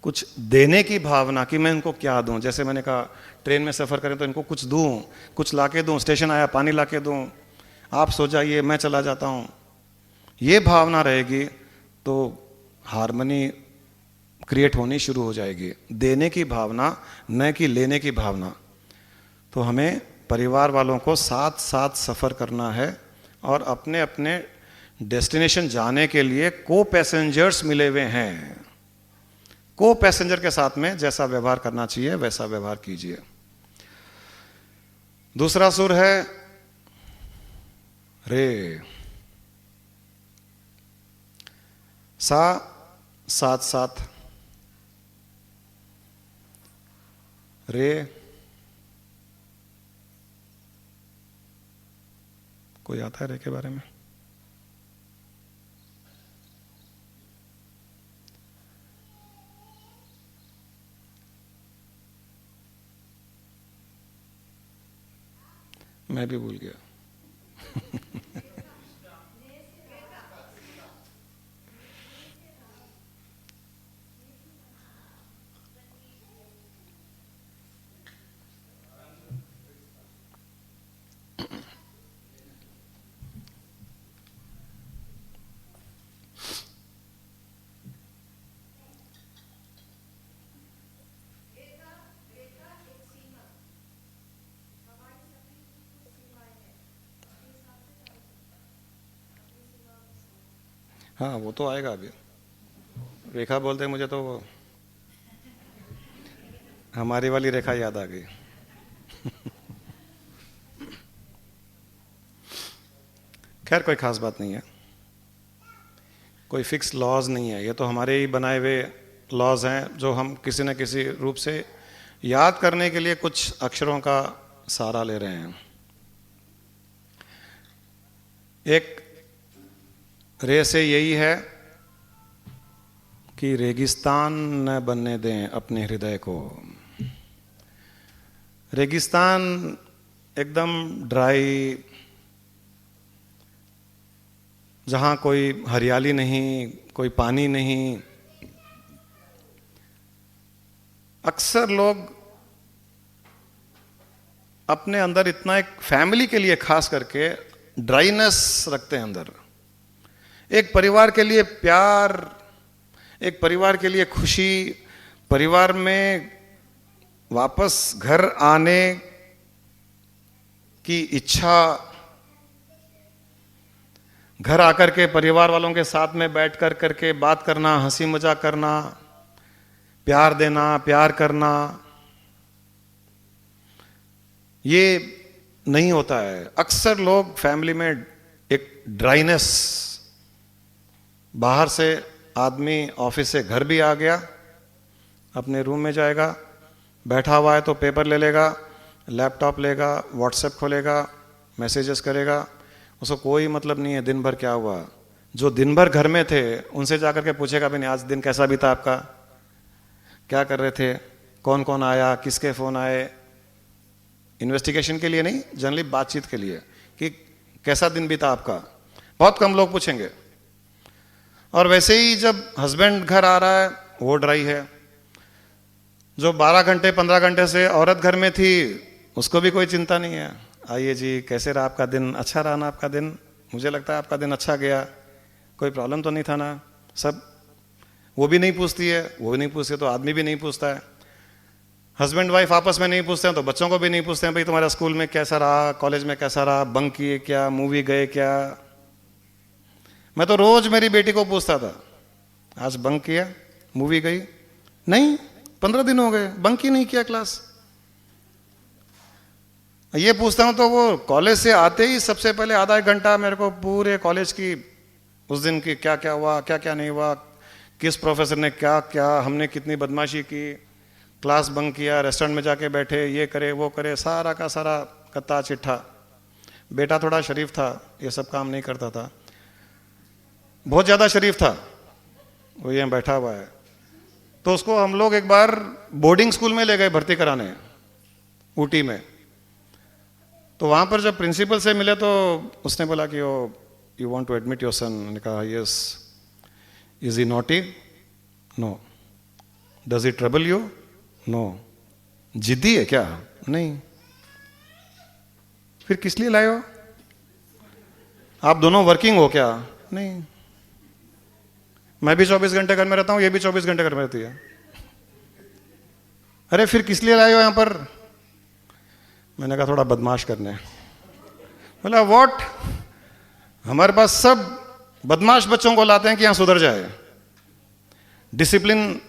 कुछ देने की भावना कि मैं इनको क्या दूं। जैसे मैंने कहा ट्रेन में सफ़र करें तो इनको कुछ दूं, कुछ लाके दूं, स्टेशन आया पानी लाके दूं, आप सो जाइए मैं चला जाता हूं। ये भावना रहेगी तो हार्मनी क्रिएट होनी शुरू हो जाएगी। देने की भावना, न कि लेने की भावना। तो हमें परिवार वालों को साथ साथ सफ़र करना है और अपने अपने डेस्टिनेशन जाने के लिए को पैसेंजर्स मिले हुए हैं। को पैसेंजर के साथ में जैसा व्यवहार करना चाहिए वैसा व्यवहार कीजिए। दूसरा सुर है रे। सा साथ साथ, रे कोई आता है रे के बारे में? मैं भी भूल गया हाँ वो तो आएगा अभी। रेखा बोलते मुझे तो वो हमारी वाली रेखा याद आ गई। खैर कोई खास बात नहीं है, कोई फिक्स लॉज नहीं है, ये तो हमारे ही बनाए हुए लॉज हैं जो हम किसी न किसी रूप से याद करने के लिए कुछ अक्षरों का सहारा ले रहे हैं। एक रे से यही है कि रेगिस्तान न बनने दें अपने हृदय को। रेगिस्तान एकदम ड्राई, जहां कोई हरियाली नहीं, कोई पानी नहीं। अक्सर लोग अपने अंदर इतना, एक फैमिली के लिए खास करके ड्राइनेस रखते हैं अंदर। एक परिवार के लिए प्यार, एक परिवार के लिए खुशी, परिवार में वापस घर आने की इच्छा, घर आकर के परिवार वालों के साथ में बैठ कर करके बात करना, हंसी मजाक करना, प्यार देना, प्यार करना, ये नहीं होता है। अक्सर लोग फैमिली में एक ड्राइनेस, बाहर से आदमी ऑफिस से घर भी आ गया, अपने रूम में जाएगा, बैठा हुआ है तो पेपर ले लेगा, लैपटॉप लेगा, व्हाट्सएप खोलेगा, मैसेजेस करेगा, उसको कोई मतलब नहीं है दिन भर क्या हुआ। जो दिन भर घर में थे उनसे जाकर के पूछेगा भी नहीं आज दिन कैसा बीता आपका, क्या कर रहे थे, कौन कौन आया, किसके फोन आए। इन्वेस्टिगेशन के लिए नहीं, जनरली बातचीत के लिए कि कैसा दिन बीता आपका, बहुत कम लोग पूछेंगे। और वैसे ही जब हस्बैंड घर आ रहा है वो ड्राई है। जो 12 घंटे 15 घंटे से औरत घर में थी उसको भी कोई चिंता नहीं है, आइए जी कैसे रहा आपका दिन, अच्छा रहा ना आपका दिन, मुझे लगता है आपका दिन अच्छा गया, कोई प्रॉब्लम तो नहीं था ना, सब। वो भी नहीं पूछती है, वो भी नहीं पूछती तो आदमी भी नहीं पूछता है। हस्बैंड वाइफ आपस में नहीं पूछते हैं तो बच्चों को भी नहीं पूछते हैं भाई तुम्हारा स्कूल में कैसा रहा, कॉलेज में कैसा रहा, बंक किए क्या, मूवी गए क्या। मैं तो रोज मेरी बेटी को पूछता था आज बंक किया, मूवी गई नहीं, 15 दिन हो गए बंक ही नहीं किया क्लास। ये पूछता हूं तो वो कॉलेज से आते ही सबसे पहले आधा एक घंटा मेरे को पूरे कॉलेज की उस दिन की क्या क्या हुआ, क्या क्या नहीं हुआ, किस प्रोफेसर ने क्या क्या, हमने कितनी बदमाशी की, क्लास बंक किया, रेस्टोरेंट में जाके बैठे, ये करे वो करे, सारा का सारा कत्ता चिट्ठा। बेटा थोड़ा शरीफ था, ये सब काम नहीं करता था, बहुत ज्यादा शरीफ था, वो यहाँ बैठा हुआ है। तो उसको हम लोग एक बार बोर्डिंग स्कूल में ले गए भर्ती कराने ऊटी में। तो वहां पर जब प्रिंसिपल से मिले तो उसने बोला कि you want to admit your son. मैंने कहा yes. Is he naughty? No. Does he trouble you? No. जिद्दी है क्या? नहीं। फिर किस लिए लाए हो? आप दोनों वर्किंग हो क्या? नहीं। मैं भी 24 घंटे घर में रहता हूं, ये भी 24 घंटे घर में रहती है। अरे फिर किस लिए लाए हो यहां पर? मैंने कहा थोड़ा बदमाश करने। बोला व्हाट? हमारे पास सब बदमाश बच्चों को लाते हैं कि यहां सुधर जाए, डिसिप्लिन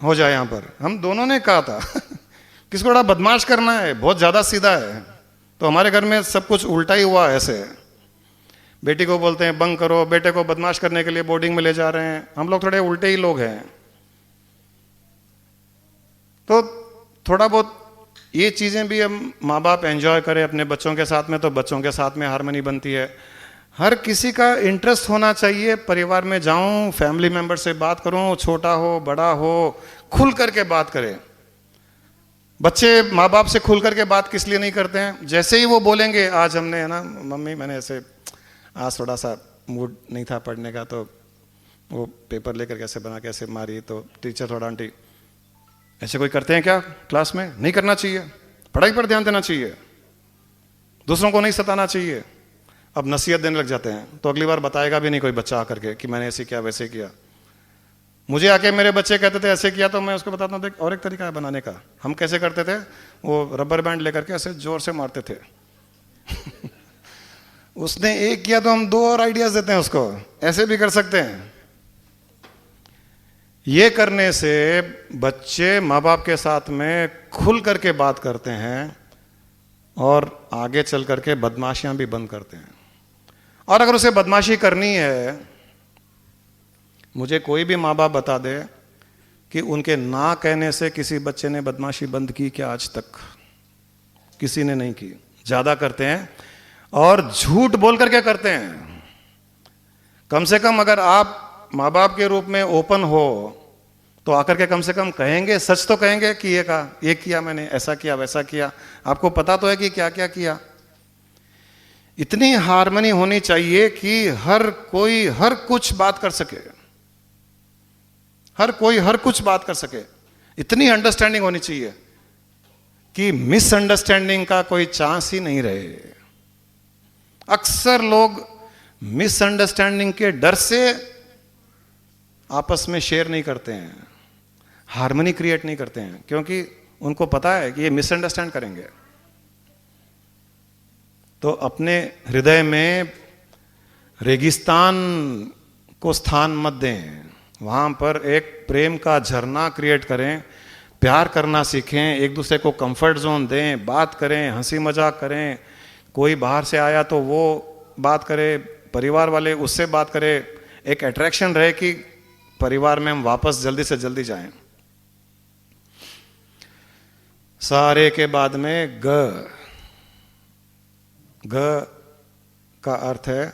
हो जाए यहां पर। हम दोनों ने कहा था किसको बड़ा बदमाश करना है, बहुत ज्यादा सीधा है। तो हमारे घर में सब कुछ उल्टा ही हुआ ऐसे। बेटी को बोलते हैं बंक करो, बेटे को बदमाश करने के लिए बोर्डिंग में ले जा रहे हैं। हम लोग थोड़े उल्टे ही लोग हैं। तो थोड़ा बहुत ये चीजें भी हम माँ बाप एंजॉय करें अपने बच्चों के साथ में, तो बच्चों के साथ में हार्मनी बनती है। हर किसी का इंटरेस्ट होना चाहिए। परिवार में जाऊं, फैमिली मेंबर से बात करूं, छोटा हो बड़ा हो, खुल करके बात करें। बच्चे माँ बाप से खुल करके बात किस लिए नहीं करते हैं? जैसे ही वो बोलेंगे आज हमने, है ना मम्मी, मैंने ऐसे आज थोड़ा सा मूड नहीं था पढ़ने का, तो वो पेपर लेकर कैसे बना कैसे मारी, तो टीचर थोड़ा आंटी ऐसे कोई करते हैं क्या क्लास में? नहीं करना चाहिए, पढ़ाई पर ध्यान देना चाहिए, दूसरों को नहीं सताना चाहिए। अब नसीहत देने लग जाते हैं, तो अगली बार बताएगा भी नहीं कोई बच्चा आकर के कि मैंने ऐसे किया वैसे किया। मुझे आके मेरे बच्चे कहते थे ऐसे किया, तो मैं उसको बताता हूँ और एक तरीका है बनाने का। हम कैसे करते थे, वो रबर बैंड लेकर के ऐसे जोर से मारते थे उसने एक किया तो हम 2 और आइडियाज देते हैं उसको, ऐसे भी कर सकते हैं। ये करने से बच्चे माँ बाप के साथ में खुल करके बात करते हैं और आगे चल करके बदमाशियां भी बंद करते हैं। और अगर उसे बदमाशी करनी है, मुझे कोई भी माँ बाप बता दे कि उनके ना कहने से किसी बच्चे ने बदमाशी बंद की क्या? आज तक किसी ने नहीं की। ज्यादा करते हैं और झूठ बोल करके करते हैं। कम से कम अगर आप माँ बाप के रूप में ओपन हो तो आकर के कम से कम कहेंगे, सच तो कहेंगे कि ये कहा, ये किया मैंने, ऐसा किया वैसा किया, आपको पता तो है कि क्या क्या किया। इतनी हार्मनी होनी चाहिए कि हर कोई हर कुछ बात कर सके, हर कोई हर कुछ बात कर सके। इतनी अंडरस्टैंडिंग होनी चाहिए कि मिसअंडरस्टैंडिंग का कोई चांस ही नहीं रहे। अक्सर लोग मिसअंडरस्टैंडिंग के डर से आपस में शेयर नहीं करते हैं, हार्मनी क्रिएट नहीं करते हैं, क्योंकि उनको पता है कि ये मिसअंडरस्टैंड करेंगे। तो अपने हृदय में रेगिस्तान को स्थान मत दें, वहां पर एक प्रेम का झरना क्रिएट करें, प्यार करना सीखें, एक दूसरे को कंफर्ट जोन दें, बात करें, हंसी मजाक करें। कोई बाहर से आया तो वो बात करे, परिवार वाले उससे बात करें, एक अट्रैक्शन रहे कि परिवार में हम वापस जल्दी से जल्दी जाएं। सारे के बाद में ग का अर्थ है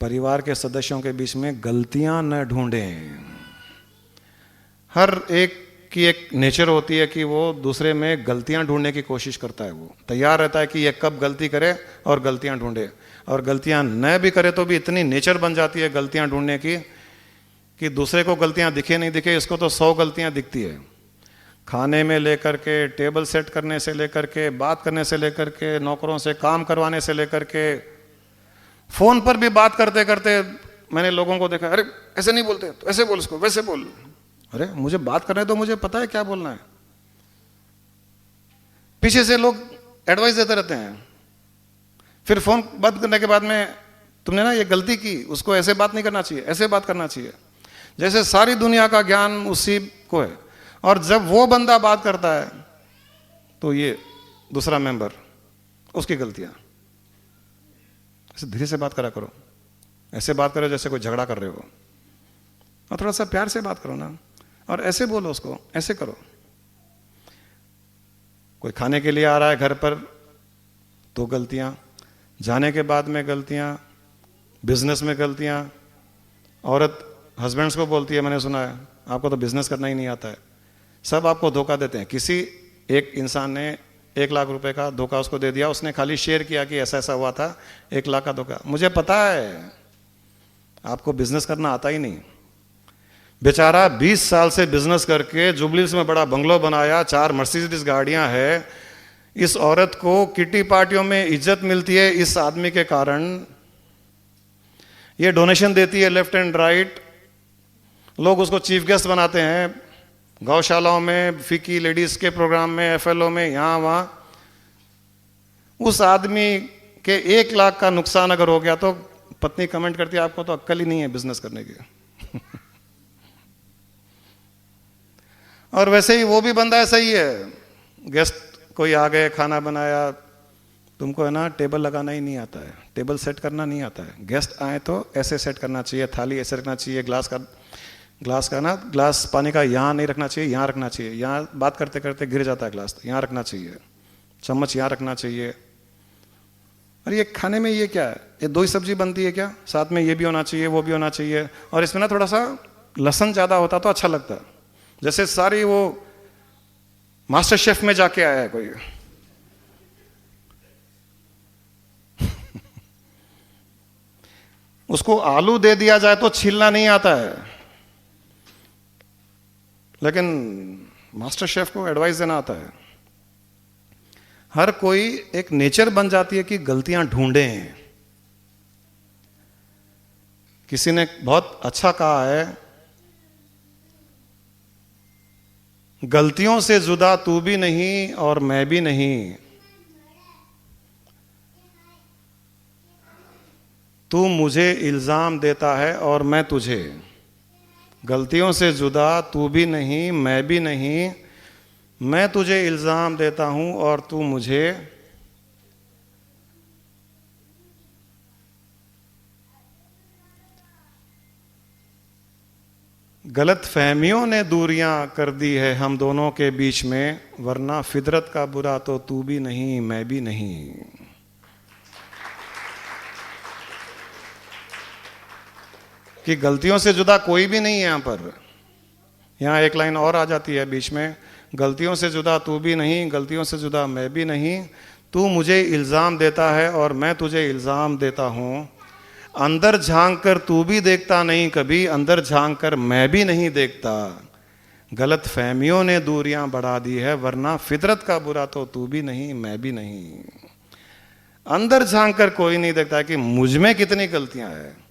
परिवार के सदस्यों के बीच में गलतियां न ढूंढें। हर एक की एक नेचर होती है कि वो दूसरे में गलतियां ढूंढने की कोशिश करता है, वो तैयार रहता है कि ये कब गलती करे और गलतियां ढूंढे। और गलतियां न भी करे तो भी इतनी नेचर बन जाती है गलतियां ढूंढने की कि दूसरे को गलतियां दिखे नहीं दिखे, इसको तो 100 गलतियां दिखती है। खाने में लेकर के, टेबल सेट करने से लेकर के, बात करने से लेकर के, नौकरों से काम करवाने से लेकर के, फोन पर भी बात करते करते मैंने लोगों को देखा, अरे ऐसे नहीं बोलते, तो ऐसे बोल, इसको वैसे बोल। अरे मुझे बात करने दो, मुझे पता है क्या बोलना है। पीछे से लोग एडवाइस देते रहते हैं। फिर फोन बंद करने के बाद में, तुमने ना ये गलती की, उसको ऐसे बात नहीं करना चाहिए, ऐसे बात करना चाहिए। जैसे सारी दुनिया का ज्ञान उसी को है। और जब वो बंदा बात करता है तो ये दूसरा मेंबर, उसकी गलतियां। ऐसे धीरे से बात करा करो, ऐसे बात करो जैसे कोई झगड़ा कर रहे हो, और थोड़ा सा प्यार से बात करो ना, और ऐसे बोलो उसको, ऐसे करो। कोई खाने के लिए आ रहा है घर पर तो गलतियां, जाने के बाद में गलतियां, बिजनेस में गलतियां। औरत हस्बैंड्स को बोलती है, मैंने सुना है, आपको तो बिजनेस करना ही नहीं आता है। सब आपको धोखा देते हैं। किसी एक इंसान ने 1 लाख रुपए का धोखा उसको दे दिया, उसने खाली शेयर किया कि ऐसा ऐसा हुआ था, 1 लाख का धोखा। मुझे पता है आपको बिजनेस करना आता ही नहीं। बेचारा 20 साल से बिजनेस करके जुबलीस में बड़ा बंगलो बनाया, 4 मर्सिडीज गाड़ियां है। इस औरत को किटी पार्टियों में इज्जत मिलती है इस आदमी के कारण। ये डोनेशन देती है लेफ्ट एंड राइट, लोग उसको चीफ गेस्ट बनाते हैं, गौशालाओं में, फिकी लेडीज के प्रोग्राम में, एफएलओ में, यहां वहां। उस आदमी के 1 लाख का नुकसान अगर हो गया तो पत्नी कमेंट करती है, आपको तो अक्ल ही नहीं है बिजनेस करने की। और वैसे ही वो भी बंदा ऐसा ही है, गेस्ट कोई आ गए, खाना बनाया, तुमको है ना टेबल लगाना ही नहीं आता है, टेबल सेट करना नहीं आता है। गेस्ट आए तो ऐसे सेट करना चाहिए, थाली ऐसे रखना चाहिए, ग्लास पानी का यहाँ नहीं रखना चाहिए, यहाँ रखना चाहिए, यहाँ बात करते करते गिर जाता है ग्लास, तो यहाँ रखना चाहिए, चम्मच यहाँ रखना चाहिए। अरे ये खाने में ये क्या है, ये 2 ही सब्जी बनती है क्या, साथ में ये भी होना चाहिए, वो भी होना चाहिए। और इसमें ना थोड़ा सा लहसुन ज्यादा होता तो अच्छा लगता, जैसे सारी वो मास्टर शेफ में जाके आया है कोई। उसको आलू दे दिया जाए तो छीलना नहीं आता है, लेकिन मास्टर शेफ को एडवाइस देना आता है। हर कोई एक नेचर बन जाती है कि गलतियां ढूंढें। किसी ने बहुत अच्छा कहा है, गलतियों से जुदा तू भी नहीं और मैं भी नहीं, तू मुझे इल्जाम देता है और मैं तुझे। गलतियों से जुदा तू भी नहीं मैं भी नहीं, मैं तुझे इल्जाम देता हूं और तू मुझे। गलत फहमियों ने दूरियां कर दी है हम दोनों के बीच में, वरना फितरत का बुरा तो तू भी नहीं मैं भी नहीं। कि गलतियों से जुदा कोई भी नहीं है यहां पर। यहां एक लाइन और आ जाती है बीच में, गलतियों से जुदा तू भी नहीं, गलतियों से जुदा मैं भी नहीं, तू मुझे इल्जाम देता है और मैं तुझे इल्जाम देता हूं। अंदर झांक कर तू भी देखता नहीं कभी, अंदर झांक कर मैं भी नहीं देखता। गलत फहमियों ने दूरियां बढ़ा दी है, वरना फितरत का बुरा तो तू भी नहीं मैं भी नहीं। अंदर झांक कर कोई नहीं देखता कि मुझ में कितनी गलतियां हैं,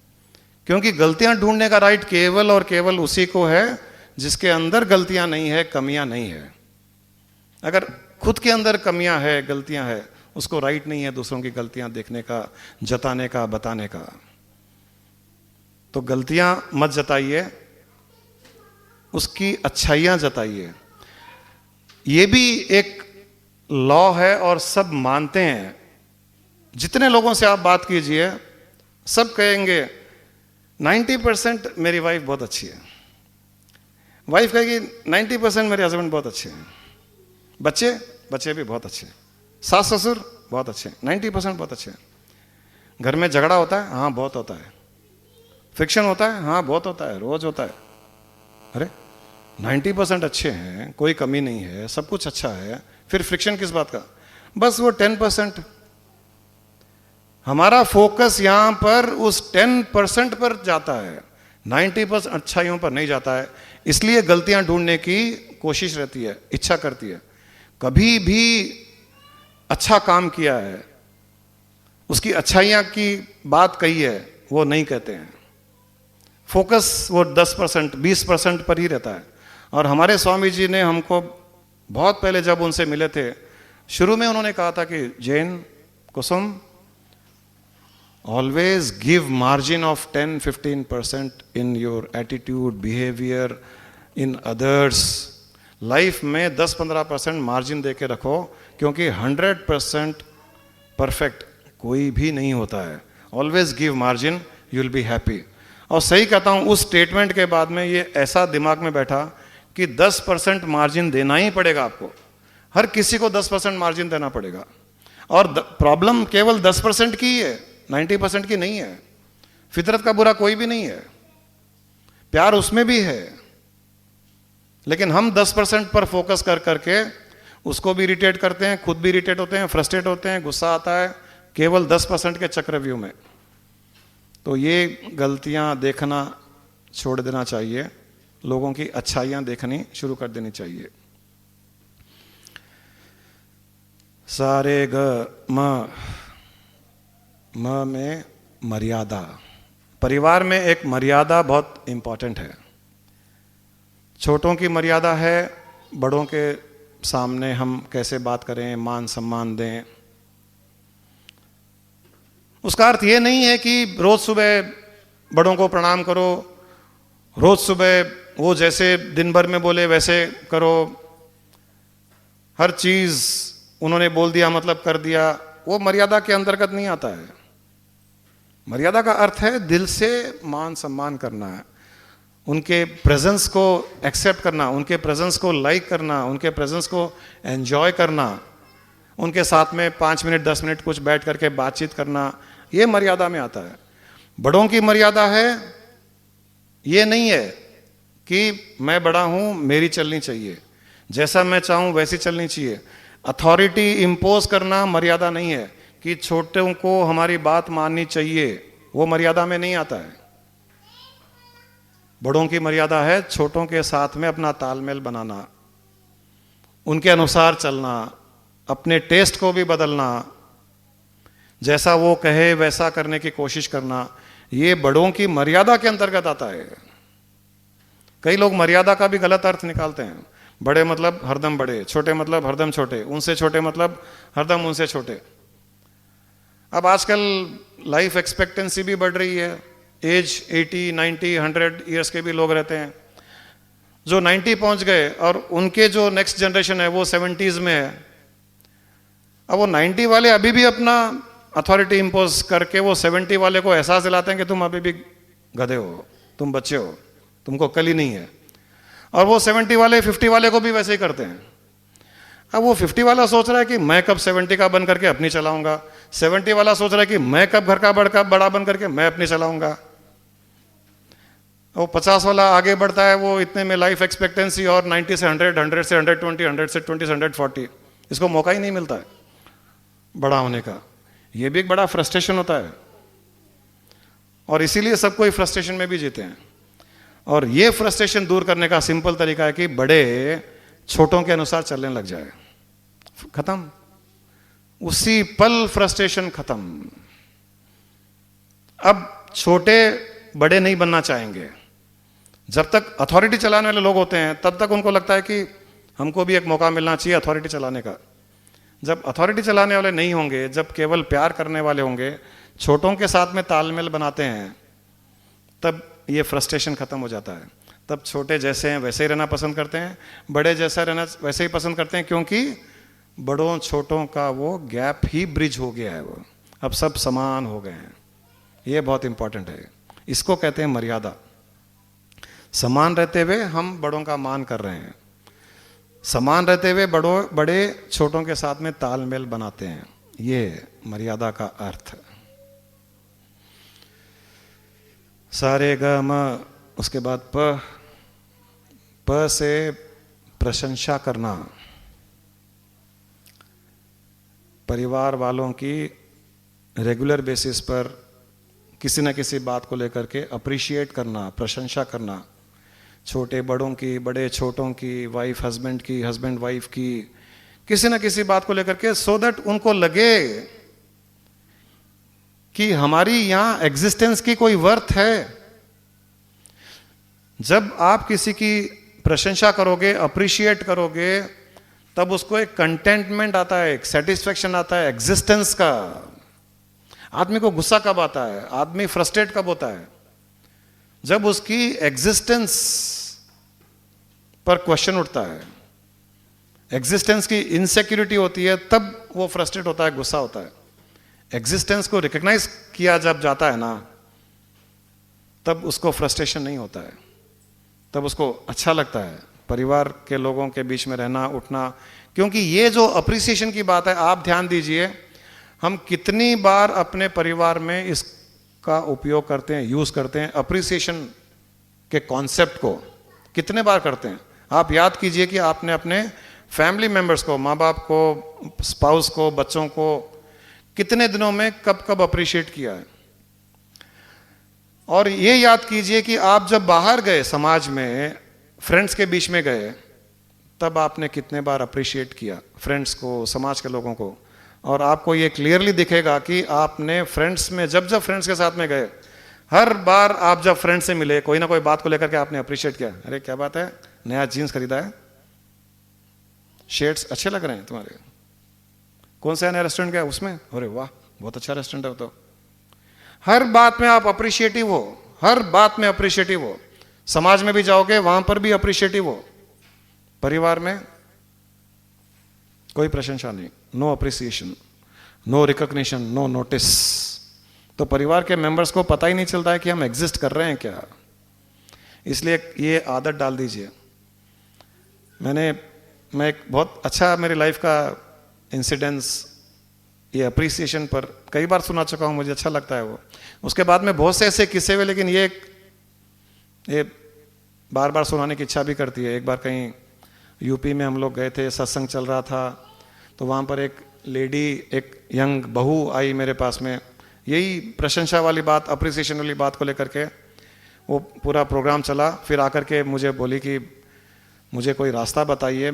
क्योंकि गलतियां ढूंढने का राइट केवल और केवल उसी को है जिसके अंदर गलतियां नहीं है, कमियां नहीं है। अगर खुद के अंदर कमियां है, गलतियां है, उसको राइट नहीं है दूसरों की गलतियां देखने का, जताने का, बताने का। तो गलतियां मत जताइए, उसकी अच्छाइयां जताइए। ये भी एक लॉ है और सब मानते हैं। जितने लोगों से आप बात कीजिए सब कहेंगे 90% मेरी वाइफ बहुत अच्छी है, वाइफ कहेगी 90% मेरे हस्बैंड बहुत अच्छे हैं, बच्चे भी बहुत अच्छे हैं, सास ससुर बहुत अच्छे हैं, 90% बहुत अच्छे हैं। घर में झगड़ा होता है, हाँ बहुत होता है। फ्रिक्शन होता है, हाँ बहुत होता है, रोज होता है। अरे 90% अच्छे हैं, कोई कमी नहीं है, सब कुछ अच्छा है, फिर फ्रिक्शन किस बात का? बस वो 10%। हमारा फोकस यहां पर उस 10% पर जाता है, 90% अच्छाइयों पर नहीं जाता है। इसलिए गलतियां ढूंढने की कोशिश रहती है, इच्छा करती है। कभी भी अच्छा काम किया है, उसकी अच्छाइयां की बात कही है, वो नहीं कहते हैं। फोकस वो 10% 20% पर ही रहता है। और हमारे स्वामी जी ने हमको बहुत पहले जब उनसे मिले थे, शुरू में उन्होंने कहा था कि जैन कुसुम, always give margin of 10-15% in your attitude, behavior, in others. Life में 10-15% मार्जिन दे के रखो, क्योंकि 100% परफेक्ट कोई भी नहीं होता है। Always give margin, you will be happy. और सही कहता हूं, उस स्टेटमेंट के बाद में ये ऐसा दिमाग में बैठा कि 10% मार्जिन देना ही पड़ेगा आपको। हर किसी को 10% मार्जिन देना पड़ेगा। और प्रॉब्लम केवल 10% की ही है, 90% की नहीं है। फितरत का बुरा कोई भी नहीं है, प्यार उसमें भी है, लेकिन हम 10% पर फोकस कर करके उसको भी इरिटेट करते हैं, खुद भी इरिटेट होते हैं, फ्रस्ट्रेट होते हैं, गुस्सा आता है केवल 10% के चक्रव्यूह में। तो ये गलतियां देखना छोड़ देना चाहिए, लोगों की अच्छाइयां देखनी शुरू कर देनी चाहिए। सारे ग म में मर्यादा। परिवार में एक मर्यादा बहुत इंपॉर्टेंट है। छोटों की मर्यादा है, बड़ों के सामने हम कैसे बात करें, मान सम्मान दें। उसका अर्थ ये नहीं है कि रोज सुबह बड़ों को प्रणाम करो, रोज सुबह वो जैसे दिन भर में बोले वैसे करो, हर चीज उन्होंने बोल दिया मतलब कर दिया। वो मर्यादा के अंतर्गत नहीं आता है। मर्यादा का अर्थ है दिल से मान सम्मान करना है, उनके प्रेजेंस को एक्सेप्ट करना, उनके प्रेजेंस को लाइक करना, उनके प्रेजेंस को एंजॉय करना, उनके साथ में 5 मिनट 10 मिनट कुछ बैठ करके बातचीत करना, ये मर्यादा में आता है। बड़ों की मर्यादा है, ये नहीं है कि मैं बड़ा हूं मेरी चलनी चाहिए, जैसा मैं चाहूं वैसी चलनी चाहिए। अथॉरिटी इंपोज करना मर्यादा नहीं है कि छोटों को हमारी बात माननी चाहिए, वो मर्यादा में नहीं आता है। बड़ों की मर्यादा है छोटों के साथ में अपना तालमेल बनाना, उनके अनुसार चलना, अपने टेस्ट को भी बदलना, जैसा वो कहे वैसा करने की कोशिश करना। ये बड़ों की मर्यादा के अंतर्गत आता है। कई लोग मर्यादा का भी गलत अर्थ निकालते हैं। बड़े मतलब हरदम बड़े, छोटे मतलब हरदम छोटे, उनसे छोटे मतलब हरदम उनसे छोटे। अब आजकल लाइफ एक्सपेक्टेंसी भी बढ़ रही है, एज 80, 90, 100 ईयर्स के भी लोग रहते हैं। जो 90 पहुंच गए और उनके जो नेक्स्ट जनरेशन है वो 70s में है, अब वो 90 वाले अभी भी अपना अथॉरिटी इंपोज करके वो 70 वाले को एहसास दिलाते हैं कि तुम अभी भी गधे हो, तुम बच्चे हो, तुमको कल ही नहीं है। और वो 70 वाले 50 वाले को भी वैसे ही करते हैं। अब वो 50 वाला सोच रहा है कि मैं कब 70 का बन करके अपनी चलाऊंगा, 70 वाला सोच रहा है कि मैं कब घर का बड़ा बन करके मैं अपनी चलाऊंगा। वो 50 वाला आगे बढ़ता है, वो इतने में लाइफ एक्सपेक्टेंसी और 90 से 100, 100 से 120, 100 से 20, 140, इसको मौका ही नहीं मिलता है बड़ा होने का। ये भी एक बड़ा फ्रस्ट्रेशन होता है और इसीलिए सब कोई फ्रस्ट्रेशन में भी जीते हैं। और ये फ्रस्ट्रेशन दूर करने का सिंपल तरीका है कि बड़े छोटों के अनुसार चलने लग जाए, खत्म, उसी पल फ्रस्ट्रेशन खत्म। अब छोटे बड़े नहीं बनना चाहेंगे। जब तक अथॉरिटी चलाने वाले लोग होते हैं तब तक उनको लगता है कि हमको भी एक मौका मिलना चाहिए अथॉरिटी चलाने का। जब अथॉरिटी चलाने वाले नहीं होंगे, जब केवल प्यार करने वाले होंगे, छोटों के साथ में तालमेल बनाते हैं, तब ये फ्रस्ट्रेशन खत्म हो जाता है। तब छोटे जैसे हैं वैसे ही रहना पसंद करते हैं, बड़े जैसा रहना वैसे ही पसंद करते हैं, क्योंकि बड़ों छोटों का वो गैप ही ब्रिज हो गया है, वो अब सब समान हो गए हैं। ये बहुत इंपॉर्टेंट है, इसको कहते हैं मर्यादा। समान रहते हुए हम बड़ों का मान कर रहे हैं, समान रहते हुए बड़े छोटों के साथ में तालमेल बनाते हैं, ये मर्यादा का अर्थ। सारे ग म, उसके बाद प से प्रशंसा करना, परिवार वालों की रेगुलर बेसिस पर किसी न किसी बात को लेकर के अप्रिशिएट करना, प्रशंसा करना, छोटे बड़ों की, बड़े छोटों की, वाइफ हस्बैंड की, हस्बैंड वाइफ की, किसी न किसी बात को लेकर के, सो दैट उनको लगे कि हमारी यहां एग्जिस्टेंस की कोई वर्थ है। जब आप किसी की प्रशंसा करोगे, अप्रिशिएट करोगे, तब उसको एक कंटेंटमेंट आता है, एक सेटिस्फेक्शन आता है एग्जिस्टेंस का। आदमी को गुस्सा कब आता है, आदमी फ्रस्ट्रेट कब होता है, जब उसकी एग्जिस्टेंस पर क्वेश्चन उठता है, एग्जिस्टेंस की इनसिक्योरिटी होती है, तब वो फ्रस्ट्रेट होता है, गुस्सा होता है। एग्जिस्टेंस को रिकॉग्नाइज किया जब जाता है ना, तब उसको फ्रस्ट्रेशन नहीं होता है, तब उसको अच्छा लगता है परिवार के लोगों के बीच में रहना, उठना। क्योंकि ये जो अप्रिसिएशन की बात है, आप ध्यान दीजिए, हम कितनी बार अपने परिवार में इसका उपयोग करते हैं, यूज करते हैं, अप्रिसिएशन के कॉन्सेप्ट को कितने बार करते हैं। आप याद कीजिए कि आपने अपने फैमिली मेंबर्स को, माँ बाप को, स्पाउस को, बच्चों को कितने दिनों में कब कब अप्रिशिएट किया है। और ये याद कीजिए कि आप जब बाहर गए, समाज में फ्रेंड्स के बीच में गए, तब आपने कितने बार अप्रिशिएट किया फ्रेंड्स को, समाज के लोगों को। और आपको ये क्लियरली दिखेगा कि आपने फ्रेंड्स में, जब जब फ्रेंड्स के साथ में गए, हर बार आप जब फ्रेंड से मिले, कोई ना कोई बात को लेकर के आपने अप्रिशिएट किया। अरे क्या बात है, नया जीन्स खरीदा है, शेड्स अच्छे लग रहे हैं तुम्हारे, कौन सा नया रेस्टोरेंट गया उसमें, अरे वाह बहुत अच्छा रेस्टोरेंट है। तो हर बात में आप अप्रिशिएटिव हो, हर बात में अप्रिशिएटिव हो। समाज में भी जाओगे, वहां पर भी अप्रिशिएटिव हो। परिवार में कोई प्रशंसा नहीं, no appreciation, no recognition, no notice. तो परिवार के मेंबर्स को पता ही नहीं चलता है कि हम एग्जिस्ट कर रहे हैं क्या। इसलिए ये आदत डाल दीजिए। मैं एक बहुत अच्छा मेरी लाइफ का इंसिडेंस ये अप्रिसिएशन पर कई बार सुना चुका हूं, मुझे अच्छा लगता है वो। उसके बाद में बहुत से ऐसे किस्से हुए, लेकिन ये बार बार सुनाने की इच्छा भी करती है। एक बार कहीं यूपी में हम लोग गए थे, सत्संग चल रहा था, तो वहाँ पर एक लेडी, एक यंग बहू आई मेरे पास में, यही प्रशंसा वाली बात, अप्रिसिएशन वाली बात को लेकर के वो पूरा प्रोग्राम चला। फिर आकर के मुझे बोली कि मुझे कोई रास्ता बताइए,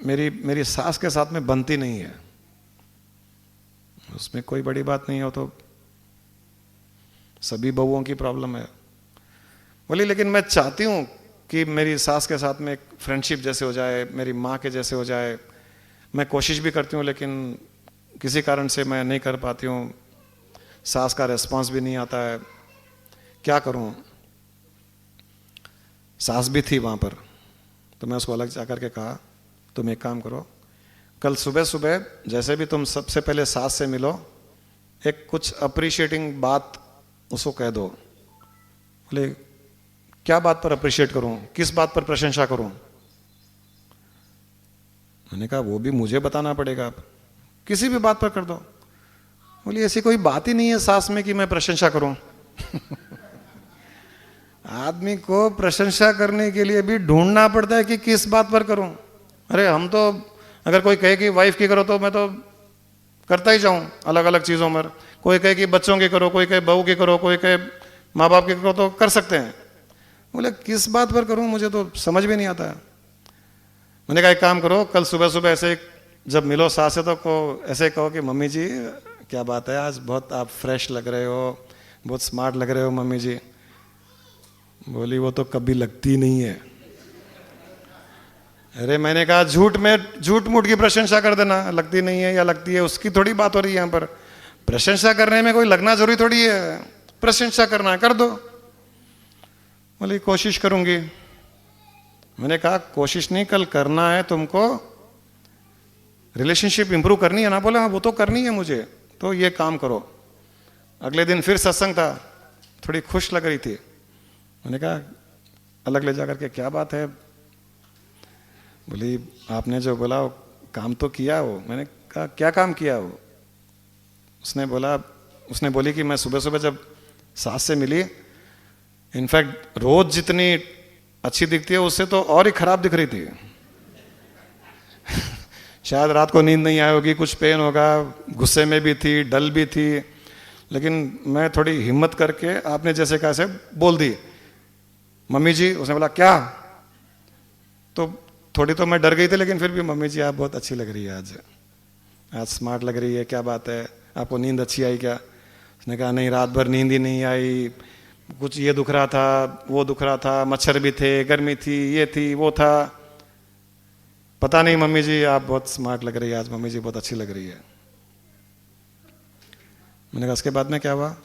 मेरी सास के साथ में बनती नहीं है। उसमें कोई बड़ी बात नहीं हो, तो सभी बहुओं की प्रॉब्लम है। बोली लेकिन मैं चाहती हूँ कि मेरी सास के साथ में एक फ्रेंडशिप जैसे हो जाए, मेरी माँ के जैसे हो जाए। मैं कोशिश भी करती हूँ, लेकिन किसी कारण से मैं नहीं कर पाती हूँ, सास का रिस्पांस भी नहीं आता है, क्या करूँ। सास भी थी वहाँ पर, तो मैं उसको अलग जाकर के कहा, तुम एक काम करो, कल सुबह सुबह जैसे भी तुम सबसे पहले सास से मिलो, एक कुछ अप्रिशिएटिंग बात उसको कह दो। बोले क्या बात पर अप्रिशिएट करूं, किस बात पर प्रशंसा करूं? मैंने कहा वो भी मुझे बताना पड़ेगा, आप किसी भी बात पर कर दो। बोली ऐसी कोई बात ही नहीं है सास में कि मैं प्रशंसा करूं। आदमी को प्रशंसा करने के लिए भी ढूंढना पड़ता है कि किस बात पर करूं। अरे हम तो अगर कोई कहे कि वाइफ की करो तो मैं तो करता ही जाऊं अलग अलग चीजों में। कोई कहे कि बच्चों की करो, कोई कहे बहू की करो, कोई कहे माँ बाप की करो, तो कर सकते हैं। बोले किस बात पर करूं, मुझे तो समझ भी नहीं आता है। मैंने कहा एक काम करो, कल सुबह सुबह ऐसे जब मिलो सास से तो ऐसे कहो कि मम्मी जी क्या बात है, आज बहुत आप फ्रेश लग रहे हो, बहुत स्मार्ट लग रहे हो मम्मी जी। बोली वो तो कभी लगती नहीं है। अरे मैंने कहा झूठ मूठ की प्रशंसा कर देना, लगती नहीं है या लगती है उसकी थोड़ी बात हो रही है यहाँ पर। प्रशंसा करने में कोई लगना जरूरी थोड़ी है, प्रशंसा करना है कर दो। बोली कोशिश करूंगी। मैंने कहा कोशिश नहीं, कल करना है तुमको, रिलेशनशिप इंप्रूव करनी है ना। बोला हाँ वो तो करनी है मुझे, तो ये काम करो। अगले दिन फिर सत्संग था, थोड़ी खुश लग रही थी। मैंने कहा अलग ले जाकर के क्या बात है? बोली आपने जो बोला वो काम तो किया हो। मैंने कहा क्या काम किया हो? उसने बोली कि मैं सुबह सुबह जब सास से मिली, इनफैक्ट रोज जितनी अच्छी दिखती है उससे तो और ही खराब दिख रही थी। शायद रात को नींद नहीं आई होगी, कुछ पेन होगा, गुस्से में भी थी, डल भी थी, लेकिन मैं थोड़ी हिम्मत करके आपने जैसे कहा से बोल दी, मम्मी जी। उसने बोला क्या? तो थोड़ी तो मैं डर गई थी, लेकिन फिर भी मम्मी जी आप बहुत अच्छी लग रही है, आज स्मार्ट लग रही है, क्या बात है, आपको नींद अच्छी आई क्या? उसने कहा नहीं, रात भर नींद ही नहीं आई, कुछ ये दुख रहा था, वो दुख रहा था, मच्छर भी थे, गर्मी थी, ये थी, वो था। पता नहीं मम्मी जी आप बहुत स्मार्ट लग रही है आज, मम्मी जी बहुत अच्छी लग रही है। मैंने कहा उसके बाद में क्या हुआ?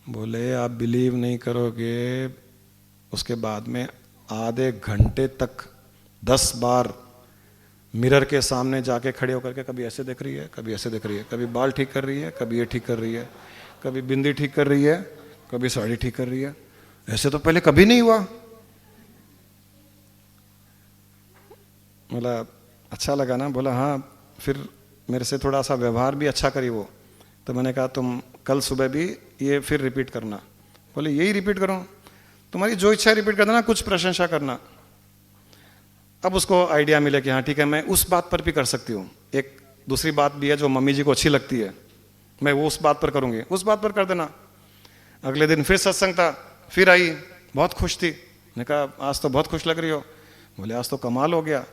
बोले आप बिलीव नहीं करोगे, उसके बाद में आधे घंटे तक 10 बार मिरर के सामने जाके खड़े होकर के कभी ऐसे देख रही है, कभी ऐसे देख रही है, कभी बाल ठीक कर रही है, कभी ये ठीक कर रही है, कभी बिंदी ठीक कर रही है, कभी साड़ी ठीक कर रही है। ऐसे तो पहले कभी नहीं हुआ। बोला अच्छा लगा ना? बोला हाँ, फिर मेरे से थोड़ा सा व्यवहार भी अच्छा करी वो। तो मैंने कहा तुम कल सुबह भी ये फिर रिपीट करना। बोले यही रिपीट करूं? तुम्हारी जो इच्छा रिपीट कर देना, कुछ प्रशंसा करना। अब उसको आइडिया मिले कि हाँ ठीक है, मैं उस बात पर भी कर सकती हूँ। एक दूसरी बात भी है जो मम्मी जी को अच्छी लगती है, मैं वो उस बात पर करूंगी, उस बात पर कर देना। अगले दिन फिर सत्संग था, फिर आई, बहुत खुश थी। मैंने कहा आज तो बहुत खुश लग रही हो। बोले आज तो कमाल हो गया।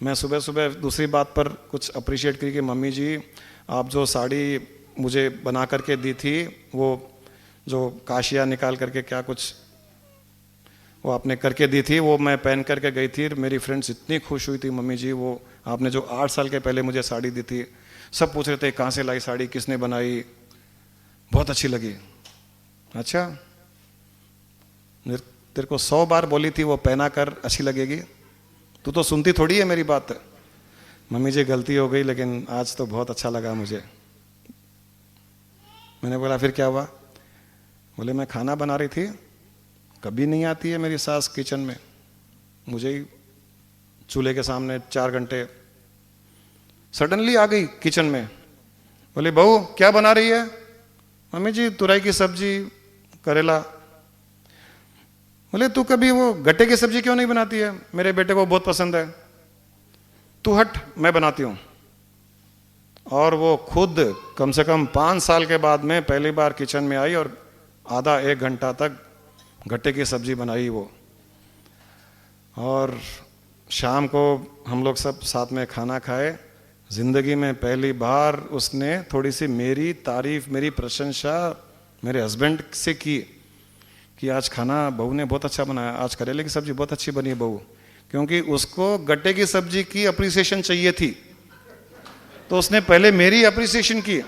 मैं सुबह सुबह दूसरी बात पर कुछ अप्रिशिएट की कि मम्मी जी आप जो साड़ी मुझे बना करके दी थी, वो जो काशिया निकाल करके क्या कुछ वो आपने करके दी थी, वो मैं पहन करके गई थी, मेरी फ्रेंड्स इतनी खुश हुई थी मम्मी जी, वो आपने जो 8 साल के पहले मुझे साड़ी दी थी, सब पूछ रहे थे कहाँ से लाई साड़ी, किसने बनाई, बहुत अच्छी लगी। अच्छा तेरे को 100 बार बोली थी वो पहना कर अच्छी लगेगी, तू तो सुनती थोड़ी है मेरी बात। मम्मी जी गलती हो गई, लेकिन आज तो बहुत अच्छा लगा मुझे। मैंने बोला फिर क्या हुआ? बोले मैं खाना बना रही थी, कभी नहीं आती है मेरी सास किचन में, मुझे ही चूल्हे के सामने 4 घंटे, सडनली आ गई किचन में। बोले बहू क्या बना रही है? मम्मी जी तुरई की सब्जी, करेला। बोले तू कभी वो गट्टे की सब्जी क्यों नहीं बनाती है, मेरे बेटे को बहुत पसंद है। तू हट, मैं बनाती हूं। और वो खुद कम से कम 5 साल के बाद में पहली बार किचन में आई और आधा 1 घंटा तक गट्टे की सब्जी बनाई वो। और शाम को हम लोग सब साथ में खाना खाए। जिंदगी में पहली बार उसने थोड़ी सी मेरी तारीफ, मेरी प्रशंसा मेरे हस्बैंड से की कि आज खाना बहू ने बहुत अच्छा बनाया, आज करेले की सब्जी बहुत अच्छी बनी है बहू। क्योंकि उसको गट्टे की सब्जी की अप्रिसिएशन चाहिए थी, तो उसने पहले मेरी अप्रिसिएशन की।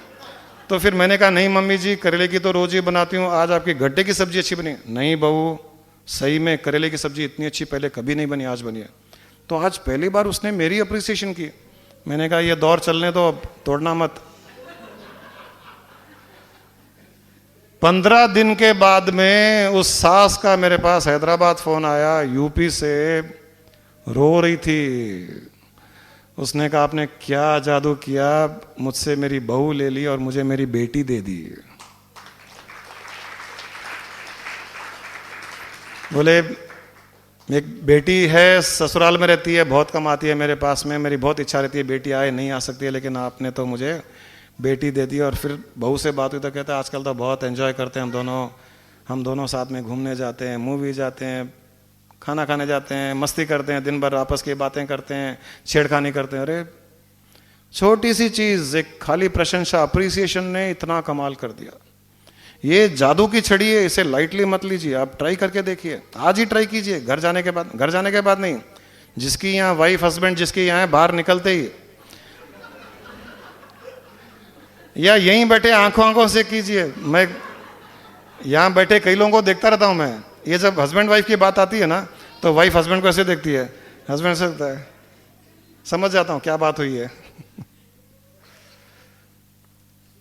तो फिर मैंने कहा नहीं मम्मी जी करेले की तो रोज ही बनाती हूँ, आज आपकी गट्टे की सब्जी अच्छी बनी। नहीं बहू, सही में करेले की सब्जी इतनी अच्छी पहले कभी नहीं बनी, आज बनी है। तो आज पहली बार उसने मेरी अप्रिसिएशन की। मैंने कहा ये दौर चलने दो, अब तोड़ना मत। 15 दिन के बाद में उस सास का मेरे पास हैदराबाद फोन आया, यूपी से, रो रही थी। उसने कहा आपने क्या जादू किया, मुझसे मेरी बहू ले ली और मुझे मेरी बेटी दे दी। बोले एक बेटी है, ससुराल में रहती है, बहुत कम आती है मेरे पास में, मेरी बहुत इच्छा रहती है बेटी आए, नहीं आ सकती है, लेकिन आपने तो मुझे बेटी दे दी। और फिर बहू से बात हुई तो कहता है आजकल तो बहुत एंजॉय करते हैं हम दोनों साथ में घूमने जाते हैं, मूवी जाते हैं, खाना खाने जाते हैं, मस्ती करते हैं, दिन भर आपस की बातें करते हैं, छेड़खानी करते हैं। अरे छोटी सी चीज, एक खाली प्रशंसा, अप्रिसिएशन ने इतना कमाल कर दिया। ये जादू की छड़ी है, इसे लाइटली मत लीजिए, आप ट्राई करके देखिए, आज ही ट्राई कीजिए। घर जाने के बाद नहीं, जिसकी यहाँ वाइफ हस्बैंड जिसकी यहाँ है, बाहर निकलते ही या यहीं बैठे आंखों से कीजिए। मैं यहां बैठे कई लोगों को देखता रहता हूं मैं, ये जब हस्बैंड वाइफ की बात आती है ना, तो वाइफ हस्बैंड को ऐसे देखती है, हस्बैंड से देखता है, समझ जाता हूं क्या बात हुई है।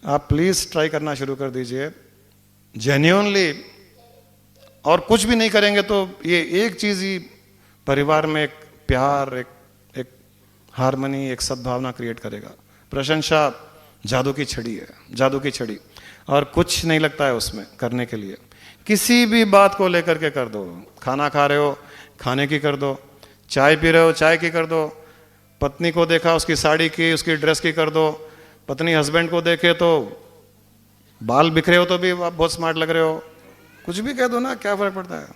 आप प्लीज ट्राई करना शुरू कर दीजिए जेन्युइनली, और कुछ भी नहीं करेंगे तो ये एक चीज ही परिवार में एक प्यार, एक हार्मनी, एक सद्भावना क्रिएट करेगा। प्रशंसा जादू की छड़ी है, जादू की छड़ी, और कुछ नहीं लगता है उसमें करने के लिए। किसी भी बात को लेकर के कर दो, खाना खा रहे हो खाने की कर दो, चाय पी रहे हो चाय की कर दो, पत्नी को देखा उसकी साड़ी की, उसकी ड्रेस की कर दो, पत्नी हस्बैंड को देखे तो बाल बिखरे हो तो भी आप बहुत स्मार्ट लग रहे हो, कुछ भी कह दो ना, क्या फर्क पड़ता है।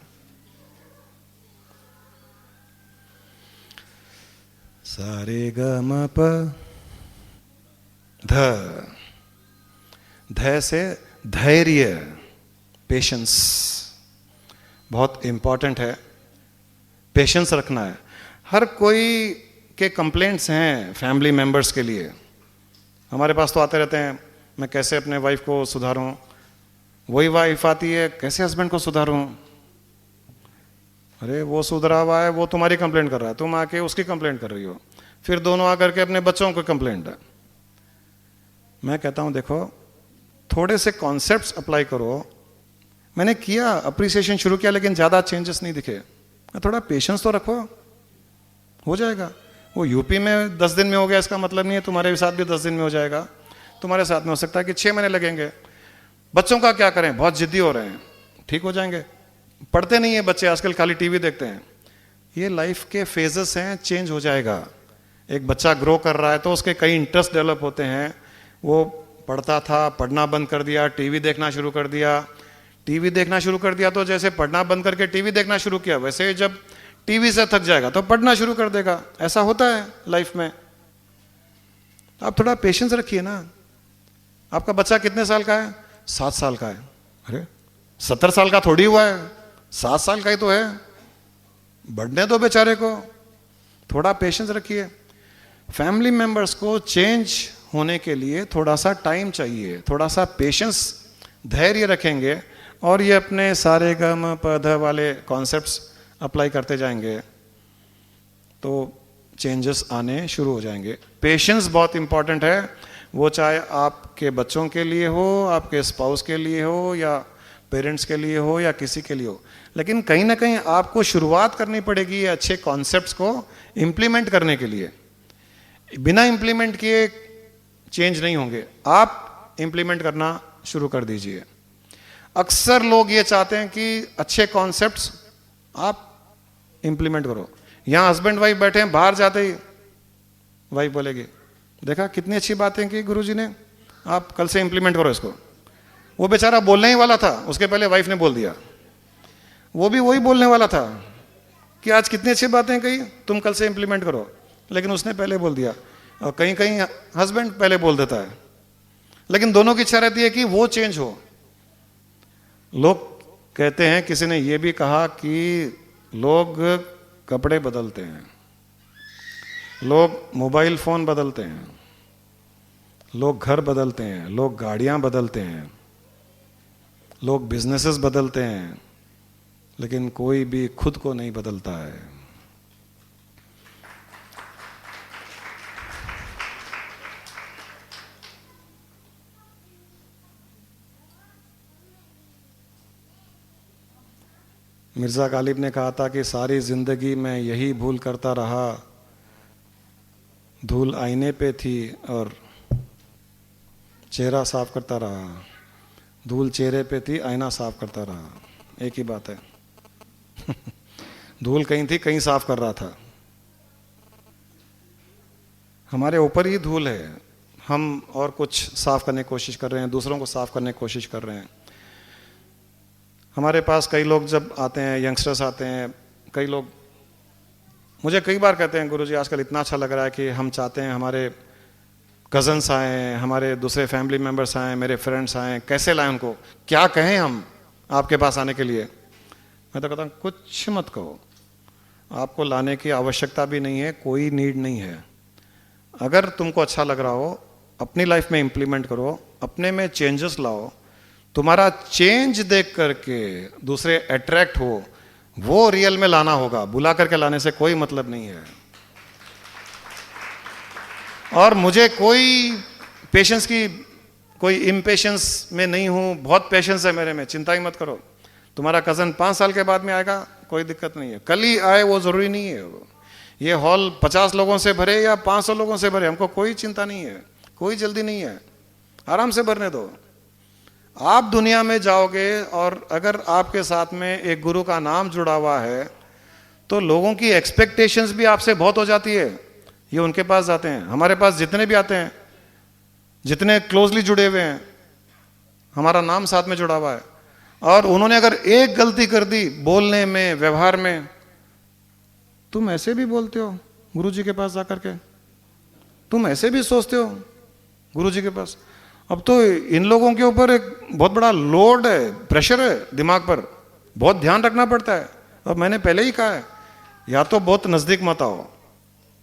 सारे ग म प ध से धैर्य, पेशेंस बहुत इंपॉर्टेंट है, पेशेंस रखना है। हर कोई के कंप्लेंट्स हैं फैमिली मेंबर्स के लिए, हमारे पास तो आते रहते हैं, मैं कैसे अपने वाइफ को सुधारूं, वही वाइफ आती है कैसे हस्बैंड को सुधारूं। अरे वो सुधरा हुआ है, वो तुम्हारी कंप्लेंट कर रहा है, तुम आके उसकी कंप्लेंट कर रही हो, फिर दोनों आकर के अपने बच्चों को कंप्लेंट है। मैं कहता हूं देखो, थोड़े से कॉन्सेप्ट्स अप्लाई करो। मैंने किया, अप्रिसिएशन शुरू किया, लेकिन ज्यादा चेंजेस नहीं दिखे। थोड़ा पेशेंस तो रखो, हो जाएगा। वो यूपी में 10 दिन में हो गया, इसका मतलब नहीं है तुम्हारे साथ भी 10 दिन में हो जाएगा। तुम्हारे साथ में हो सकता है कि 6 महीने लगेंगे। बच्चों का क्या करें, बहुत जिद्दी हो रहे हैं, ठीक हो जाएंगे। पढ़ते नहीं है बच्चे आजकल, खाली टीवी देखते हैं। ये लाइफ के फेजेस हैं, चेंज हो जाएगा। एक बच्चा ग्रो कर रहा है तो उसके कई इंटरेस्ट डेवलप होते हैं। वो पढ़ता था, पढ़ना बंद कर दिया, टीवी देखना शुरू कर दिया। टीवी देखना शुरू कर दिया तो जैसे पढ़ना बंद करके टीवी देखना शुरू किया, वैसे जब टीवी से थक जाएगा तो पढ़ना शुरू कर देगा। ऐसा होता है लाइफ में। आप थोड़ा पेशेंस रखिए ना। आपका बच्चा कितने साल का है? 7 साल का है। अरे 70 साल का थोड़ी हुआ है, 7 साल का ही तो है। बढ़ने दो बेचारे को, थोड़ा पेशेंस रखिए। फैमिली मेंबर्स को चेंज होने के लिए थोड़ा सा टाइम चाहिए, थोड़ा सा पेशेंस, धैर्य रखेंगे और ये अपने सारे ग म प ध वाले कॉन्सेप्ट्स अप्लाई करते जाएंगे तो चेंजेस आने शुरू हो जाएंगे। पेशेंस बहुत इंपॉर्टेंट है, वो चाहे आपके बच्चों के लिए हो, आपके स्पाउस के लिए हो, या पेरेंट्स के लिए हो, या किसी के लिए हो। लेकिन कहीं ना कहीं आपको शुरुआत करनी पड़ेगी ये अच्छे कॉन्सेप्ट्स को इम्प्लीमेंट करने के लिए। बिना इम्प्लीमेंट किए चेंज नहीं होंगे। आप इम्प्लीमेंट करना शुरू कर दीजिए। अक्सर लोग ये चाहते हैं कि अच्छे कॉन्सेप्ट्स आप इम्प्लीमेंट करो। यहां हस्बैंड वाइफ बैठे हैं, बाहर जाते ही वाइफ बोलेगी, देखा कितनी अच्छी बातें की गुरुजी ने, आप कल से इम्प्लीमेंट करो इसको। वो बेचारा बोलने ही वाला था, उसके पहले वाइफ ने बोल दिया। वो भी वही बोलने वाला था कि आज कितनी अच्छी बातें कही, तुम कल से इम्प्लीमेंट करो, लेकिन उसने पहले बोल दिया। और कहीं कहीं हस्बैंड पहले बोल देता है, लेकिन दोनों की इच्छा रहती है कि वो चेंज हो। लोग कहते हैं, किसी ने यह भी कहा कि लोग कपड़े बदलते हैं, लोग मोबाइल फोन बदलते हैं, लोग घर बदलते हैं, लोग गाड़ियां बदलते हैं, लोग बिजनेसेस बदलते हैं, लेकिन कोई भी खुद को नहीं बदलता है। मिर्ज़ा गालिब ने कहा था कि सारी ज़िंदगी मैं यही भूल करता रहा, धूल आईने पे थी और चेहरा साफ करता रहा, धूल चेहरे पे थी आईना साफ करता रहा, एक ही बात है। धूल कहीं थी, कहीं साफ कर रहा था। हमारे ऊपर ही धूल है, हम और कुछ साफ करने की कोशिश कर रहे हैं, दूसरों को साफ करने की कोशिश कर रहे हैं। हमारे पास कई लोग जब आते हैं, यंगस्टर्स आते हैं, कई लोग मुझे कई बार कहते हैं गुरुजी आजकल इतना अच्छा लग रहा है कि हम चाहते हैं हमारे कज़न्स आएँ, हमारे दूसरे फैमिली मेम्बर्स आएँ, मेरे फ्रेंड्स आएँ, कैसे लाएं उनको, क्या कहें हम आपके पास आने के लिए। मैं तो कहता हूँ कुछ मत कहो, आपको लाने की आवश्यकता भी नहीं है, कोई नीड नहीं है। अगर तुमको अच्छा लग रहा हो अपनी लाइफ में इम्प्लीमेंट करो, अपने में चेंजेस लाओ, तुम्हारा चेंज देख करके दूसरे अट्रैक्ट हो, वो रियल में लाना होगा, बुला करके लाने से कोई मतलब नहीं है। और मुझे कोई पेशेंस की, कोई इम्पेशेंस में नहीं हूं, बहुत पेशेंस है मेरे में, चिंता ही मत करो। तुम्हारा कज़न 5 साल के बाद में आएगा, कोई दिक्कत नहीं है, कल ही आए वो ज़रूरी नहीं है। ये हॉल 50 लोगों से भरे या 500 लोगों से भरे, हमको कोई चिंता नहीं है, कोई जल्दी नहीं है, आराम से भरने दो। आप दुनिया में जाओगे और अगर आपके साथ में एक गुरु का नाम जुड़ा हुआ है तो लोगों की एक्सपेक्टेशंस भी आपसे बहुत हो जाती है, ये उनके पास जाते हैं। हमारे पास जितने भी आते हैं, जितने क्लोजली जुड़े हुए हैं, हमारा नाम साथ में जुड़ा हुआ है, और उन्होंने अगर एक गलती कर दी बोलने में, व्यवहार में, तुम ऐसे भी बोलते हो गुरुजी के पास जाकर के, तुम ऐसे भी सोचते हो गुरुजी के पास। अब तो इन लोगों के ऊपर एक बहुत बड़ा लोड है, प्रेशर है दिमाग पर, बहुत ध्यान रखना पड़ता है। अब मैंने पहले ही कहा है, या तो बहुत नज़दीक मत आओ,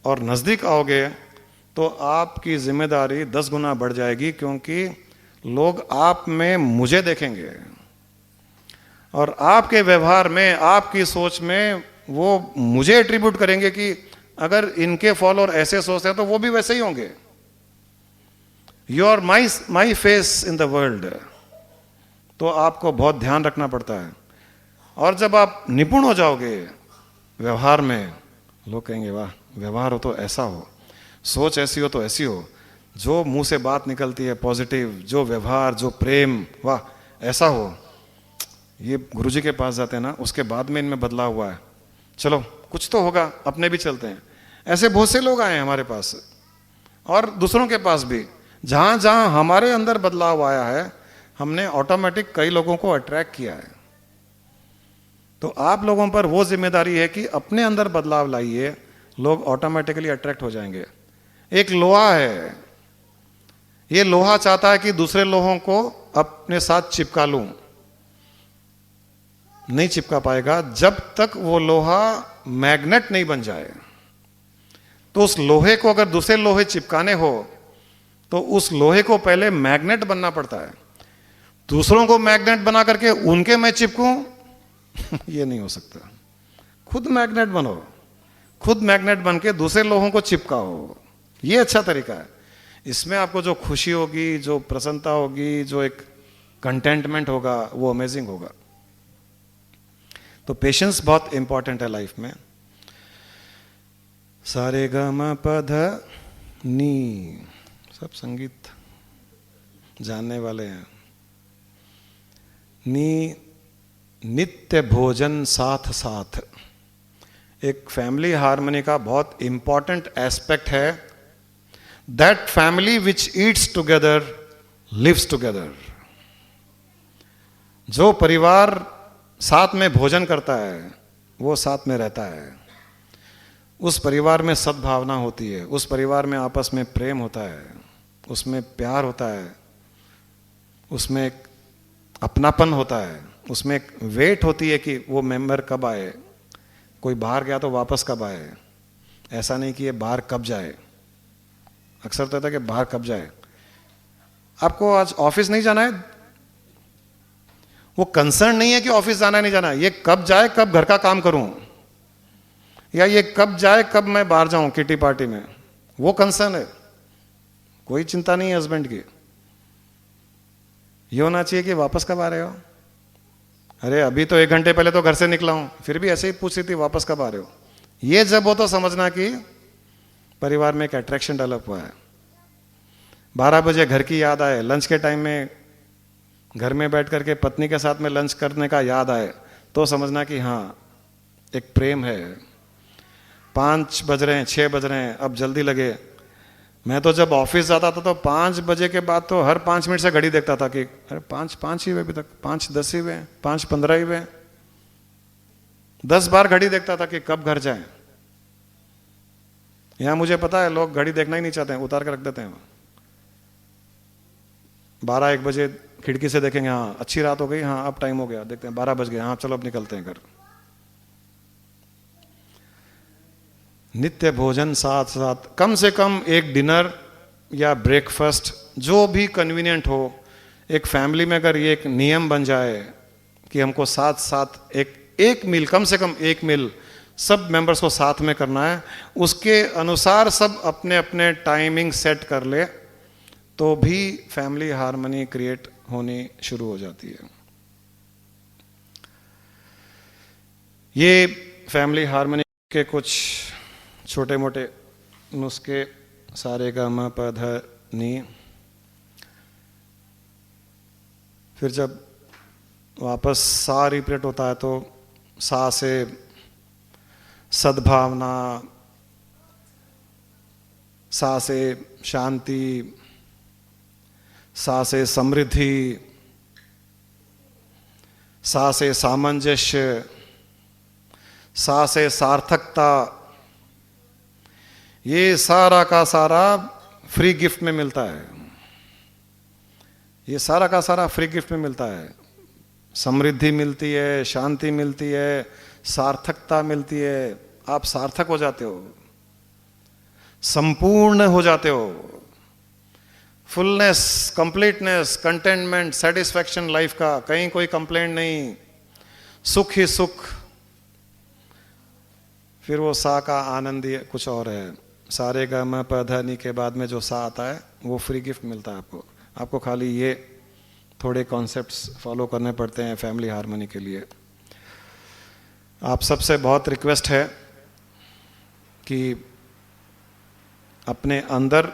और नज़दीक आओगे तो आपकी जिम्मेदारी 10 गुना बढ़ जाएगी, क्योंकि लोग आप में मुझे देखेंगे और आपके व्यवहार में, आपकी सोच में वो मुझे एट्रीब्यूट करेंगे कि अगर इनके फॉलोअर ऐसे सोचते हैं तो वो भी वैसे ही होंगे। You are my face in the world. तो आपको बहुत ध्यान रखना पड़ता है। और जब आप निपुण हो जाओगे व्यवहार में, लोग कहेंगे वाह, व्यवहार हो तो ऐसा हो, सोच ऐसी हो तो ऐसी हो, जो मुंह से बात निकलती है पॉजिटिव, जो व्यवहार, जो प्रेम, वाह ऐसा हो। ये गुरुजी के पास जाते हैं ना, उसके बाद में इनमें बदलाव हुआ है, चलो कुछ तो होगा, अपने भी चलते हैं। ऐसे बहुत से लोग आए हैं हमारे पास और दूसरों के पास भी। जहां जहां हमारे अंदर बदलाव आया है, हमने ऑटोमेटिक कई लोगों को अट्रैक्ट किया है। तो आप लोगों पर वो जिम्मेदारी है कि अपने अंदर बदलाव लाइए, लोग ऑटोमेटिकली अट्रैक्ट हो जाएंगे। एक लोहा है, ये लोहा चाहता है कि दूसरे लोहों को अपने साथ चिपका लूं, नहीं चिपका पाएगा जब तक वो लोहा मैग्नेट नहीं बन जाए। तो उस लोहे को अगर दूसरे लोहे चिपकाने हो तो उस लोहे को पहले मैग्नेट बनना पड़ता है। दूसरों को मैग्नेट बना करके उनके मैं चिपकूं ये नहीं हो सकता। खुद मैग्नेट बनो, खुद मैग्नेट बन के दूसरे लोगों को चिपकाओ, ये अच्छा तरीका है। इसमें आपको जो खुशी होगी, जो प्रसन्नता होगी, जो एक कंटेंटमेंट होगा, वो अमेजिंग होगा। तो पेशेंस बहुत इंपॉर्टेंट है लाइफ में। सारे ग म प ध नी, सब संगीत जानने वाले हैं। नी, नित्य भोजन साथ साथ, एक फैमिली हार्मनी का बहुत इंपॉर्टेंट एस्पेक्ट है। That family which eats together lives together. जो परिवार साथ में भोजन करता है वो साथ में रहता है। उस परिवार में सद्भावना होती है, उस परिवार में आपस में प्रेम होता है, उसमें प्यार होता है, उसमें एक अपनापन होता है, उसमें एक वेट होती है कि वो मेंबर कब आए। कोई बाहर गया तो वापस कब आए, ऐसा नहीं कि ये बाहर कब जाए। अक्सर तो होता है कि बाहर कब जाए। आपको आज ऑफिस नहीं जाना है, वो कंसर्न नहीं है कि ऑफिस जाना है नहीं जाना, ये कब जाए, कब घर का काम करूं, या ये कब जाए, कब मैं बाहर जाऊं किटी पार्टी में, वो कंसर्न है। कोई चिंता नहीं है हस्बैंड की। ये होना चाहिए कि वापस कब आ रहे हो, अरे अभी तो 1 घंटे पहले तो घर से निकला हूं, फिर भी ऐसे ही पूछ रही थी वापस कब आ रहे हो। ये जब हो तो समझना कि परिवार में एक अट्रैक्शन डेवलप हुआ है। 12 बजे घर की याद आए, लंच के टाइम में घर में बैठ करके पत्नी के साथ में लंच करने का याद आए, तो समझना कि हाँ एक प्रेम है। 5 बज रहे हैं, 6 बज रहे हैं, अब जल्दी लगे। मैं तो जब ऑफिस जाता था तो 5 बजे के बाद तो हर 5 मिनट से घड़ी देखता था कि अरे 5 ही हुए अभी तक, 5:10 ही हुए, 5:15 ही हुए। 10 बार घड़ी देखता था कि कब घर जाए। यहां मुझे पता है लोग घड़ी देखना ही नहीं चाहते हैं, उतार कर रख देते हैं। 12-1 बजे खिड़की से देखेंगे, हाँ अच्छी रात हो गई, हाँ अब टाइम हो गया, देखते हैं 12 बज गए, हाँ चलो अब निकलते हैं घर। नित्य भोजन साथ साथ, कम से कम एक डिनर या ब्रेकफास्ट जो भी कन्वीनियंट हो। एक फैमिली में अगर ये एक नियम बन जाए कि हमको साथ साथ एक मील, कम से कम एक मील सब मेंबर्स को साथ में करना है, उसके अनुसार सब अपने अपने टाइमिंग सेट कर ले, तो भी फैमिली हार्मनी क्रिएट होनी शुरू हो जाती है। ये फैमिली हार्मनी के कुछ छोटे मोटे नुस्खे, सारे गा म प ध नी। फिर जब वापस सा रिपीट होता है तो सा से सद्भावना, सा से शांति, सा से समृद्धि, सा से सामंजस्य, सा से सार्थकता। ये सारा का सारा फ्री गिफ्ट में मिलता है। ये सारा का सारा फ्री गिफ्ट में मिलता है। समृद्धि मिलती है, शांति मिलती है, सार्थकता मिलती है। आप सार्थक हो जाते हो, संपूर्ण हो जाते हो। Fullness, completeness, containment, satisfaction life का, कहीं कोई कंप्लेंट नहीं, सुख ही सुख। फिर वो सा का आनंद ही कुछ और है। सारे ग म प ध नी के बाद में जो सा आता है वो फ्री गिफ्ट मिलता है आपको। आपको खाली ये थोड़े कॉन्सेप्ट्स फॉलो करने पड़ते हैं फैमिली हार्मनी के लिए। आप सबसे बहुत रिक्वेस्ट है कि अपने अंदर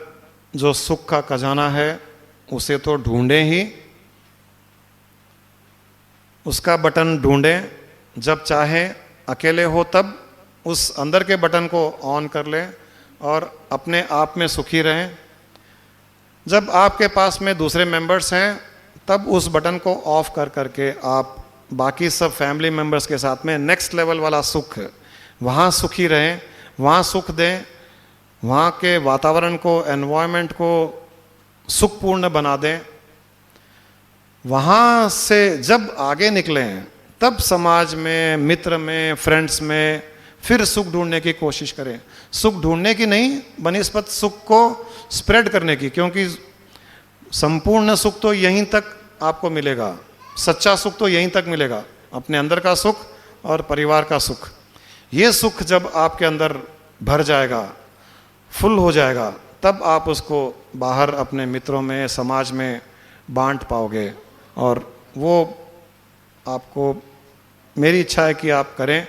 जो सुख का खजाना है उसे तो ढूंढें ही, उसका बटन ढूंढें। जब चाहे अकेले हो तब उस अंदर के बटन को ऑन कर लें और अपने आप में सुखी रहें। जब आपके पास में दूसरे मेंबर्स हैं तब उस बटन को ऑफ कर करके आप बाकी सब फैमिली मेंबर्स के साथ में नेक्स्ट लेवल वाला सुख, वहाँ सुखी रहें, वहाँ सुख दें, वहाँ के वातावरण को, एनवायरनमेंट को सुखपूर्ण बना दें। वहाँ से जब आगे निकलें तब समाज में, मित्र में, फ्रेंड्स में फिर सुख ढूंढने की कोशिश करें। सुख ढूंढने की नहीं, बनिस्बत सुख को स्प्रेड करने की, क्योंकि संपूर्ण सुख तो यहीं तक आपको मिलेगा। सच्चा सुख तो यहीं तक मिलेगा, अपने अंदर का सुख और परिवार का सुख। ये सुख जब आपके अंदर भर जाएगा, फुल हो जाएगा, तब आप उसको बाहर अपने मित्रों में, समाज में बांट पाओगे। और वो आपको, मेरी इच्छा है कि आप करें,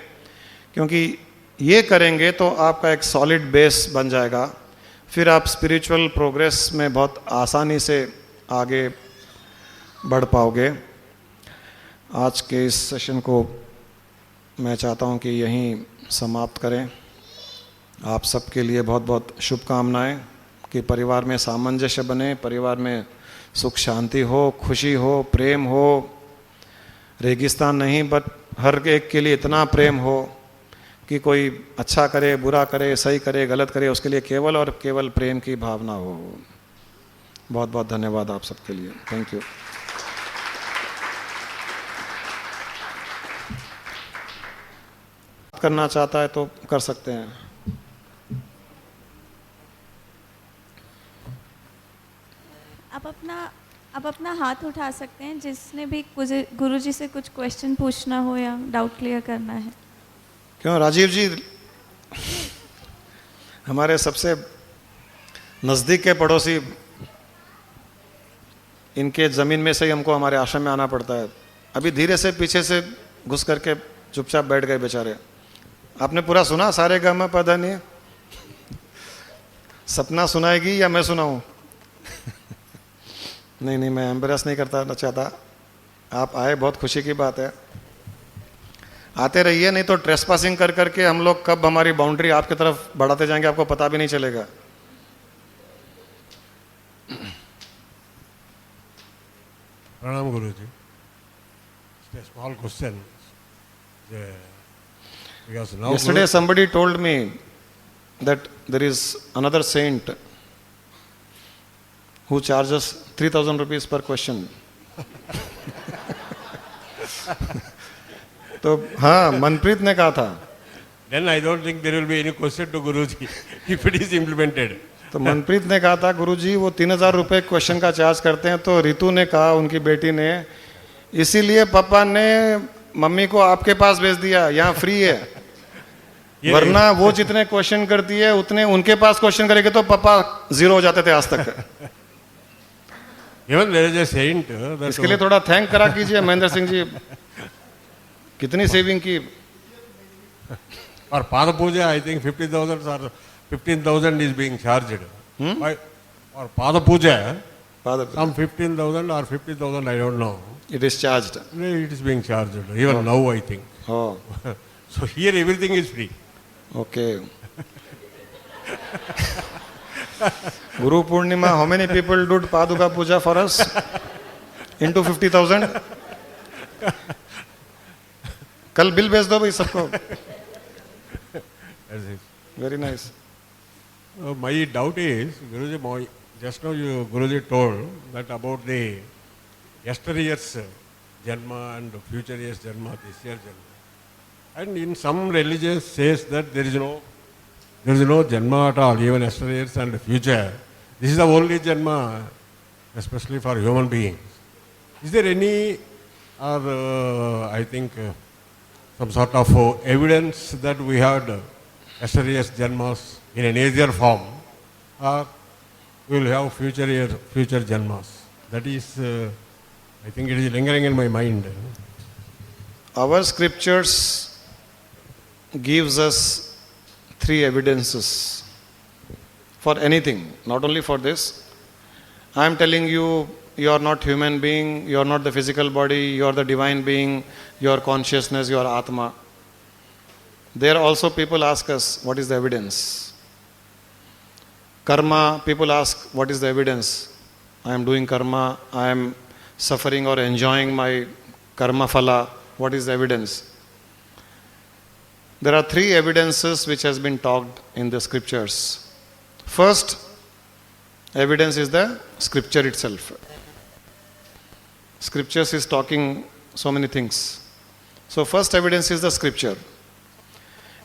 क्योंकि ये करेंगे तो आपका एक सॉलिड बेस बन जाएगा। फिर आप स्पिरिचुअल प्रोग्रेस में बहुत आसानी से आगे बढ़ पाओगे। आज के इस सेशन को मैं चाहता हूँ कि यहीं समाप्त करें। आप सबके लिए बहुत बहुत शुभकामनाएं कि परिवार में सामंजस्य बने, परिवार में सुख शांति हो, खुशी हो, प्रेम हो। रेगिस्तान नहीं, बट हर एक के लिए इतना प्रेम हो कि कोई अच्छा करे, बुरा करे, सही करे, गलत करे, उसके लिए केवल और केवल प्रेम की भावना हो। बहुत बहुत धन्यवाद आप सबके लिए। Thank you. करना चाहता है तो कर सकते हैं। आप अपना हाथ उठा सकते हैं जिसने भी गुरुजी से कुछ क्वेश्चन पूछना हो या डाउट क्लियर करना है। क्यों राजीव जी हमारे सबसे नज़दीक के पड़ोसी, इनके ज़मीन में से ही हमको हमारे आश्रम में आना पड़ता है। अभी धीरे से पीछे से घुस करके चुपचाप बैठ गए बेचारे। आपने पूरा सुना सारे गा मा पा धा नी? सपना सुनाएगी या मैं सुनाऊं? नहीं नहीं, मैं एम्बेरस नहीं करता चाहता। आप आए, बहुत खुशी की बात है, आते रहिए, नहीं तो ट्रेसपासिंग कर करके हम लोग कब हमारी बाउंड्री आपकी तरफ बढ़ाते जाएंगे आपको पता भी नहीं चलेगा। Pranam Guruji. Just a small question. Because now Yesterday somebody told me that there is another saint who charges 3,000 rupees per question. तो हाँ, मनप्रीत ने कहा था। then I don't think there will be any question to Guruji if it is implemented. तो मनप्रीत ने कहा था गुरुजी वो 3,000 रुपए क्वेश्चन का चार्ज करते हैं। तो रितु ने कहा, उनकी बेटी ने, इसीलिए पापा ने मम्मी को आपके पास भेज दिया, यहाँ फ्री है। वरना वो जितने क्वेश्चन करती है उतने उनके पास क्वेश्चन करेंगे तो पापा जीरो हो जाते थे आज तक। Even there is a saint that इसके लिए थोड़ा थैंक करा कीजिए महेंद्र सिंह जी, कितनी सेविंग की। or Pada Puja, I think 50,000 or 15,000 is being charged. Why? Or Pada Puja, some 15,000 or 50,000, I don't know. It is charged. It is being charged, even now I think. Oh, So here everything is free. okay. Guru Purnima, how many people did Paduka Puja for us? Into 50,000? कल bill भेज दो भाई सबको। That's it. Very nice. My doubt is, Guruji, just now Guruji told that about the yesteryear's Janma and future year's Janma, this year's Janma. And in some religions says that there is no Janma at all, even yesteryear's and future. This is the only Janma, especially for human beings. Is there any, or I think, some sort of evidence that we had yesteryear's Janmas in an easier form, or we will have future Janmas? That is, I think it is lingering in my mind. Our scriptures gives us 3 evidences for anything, not only for this. I am telling you, you are not human being, you are not the physical body, you are the divine being, your consciousness, your Atma. There also people ask us, what is the evidence? Karma, people ask, what is the evidence? I am doing karma, I am suffering or enjoying my karma phala. What is the evidence? There are 3 evidences which has been talked in the scriptures. First evidence is the scripture itself. Scriptures is talking so many things. So first evidence is the scripture.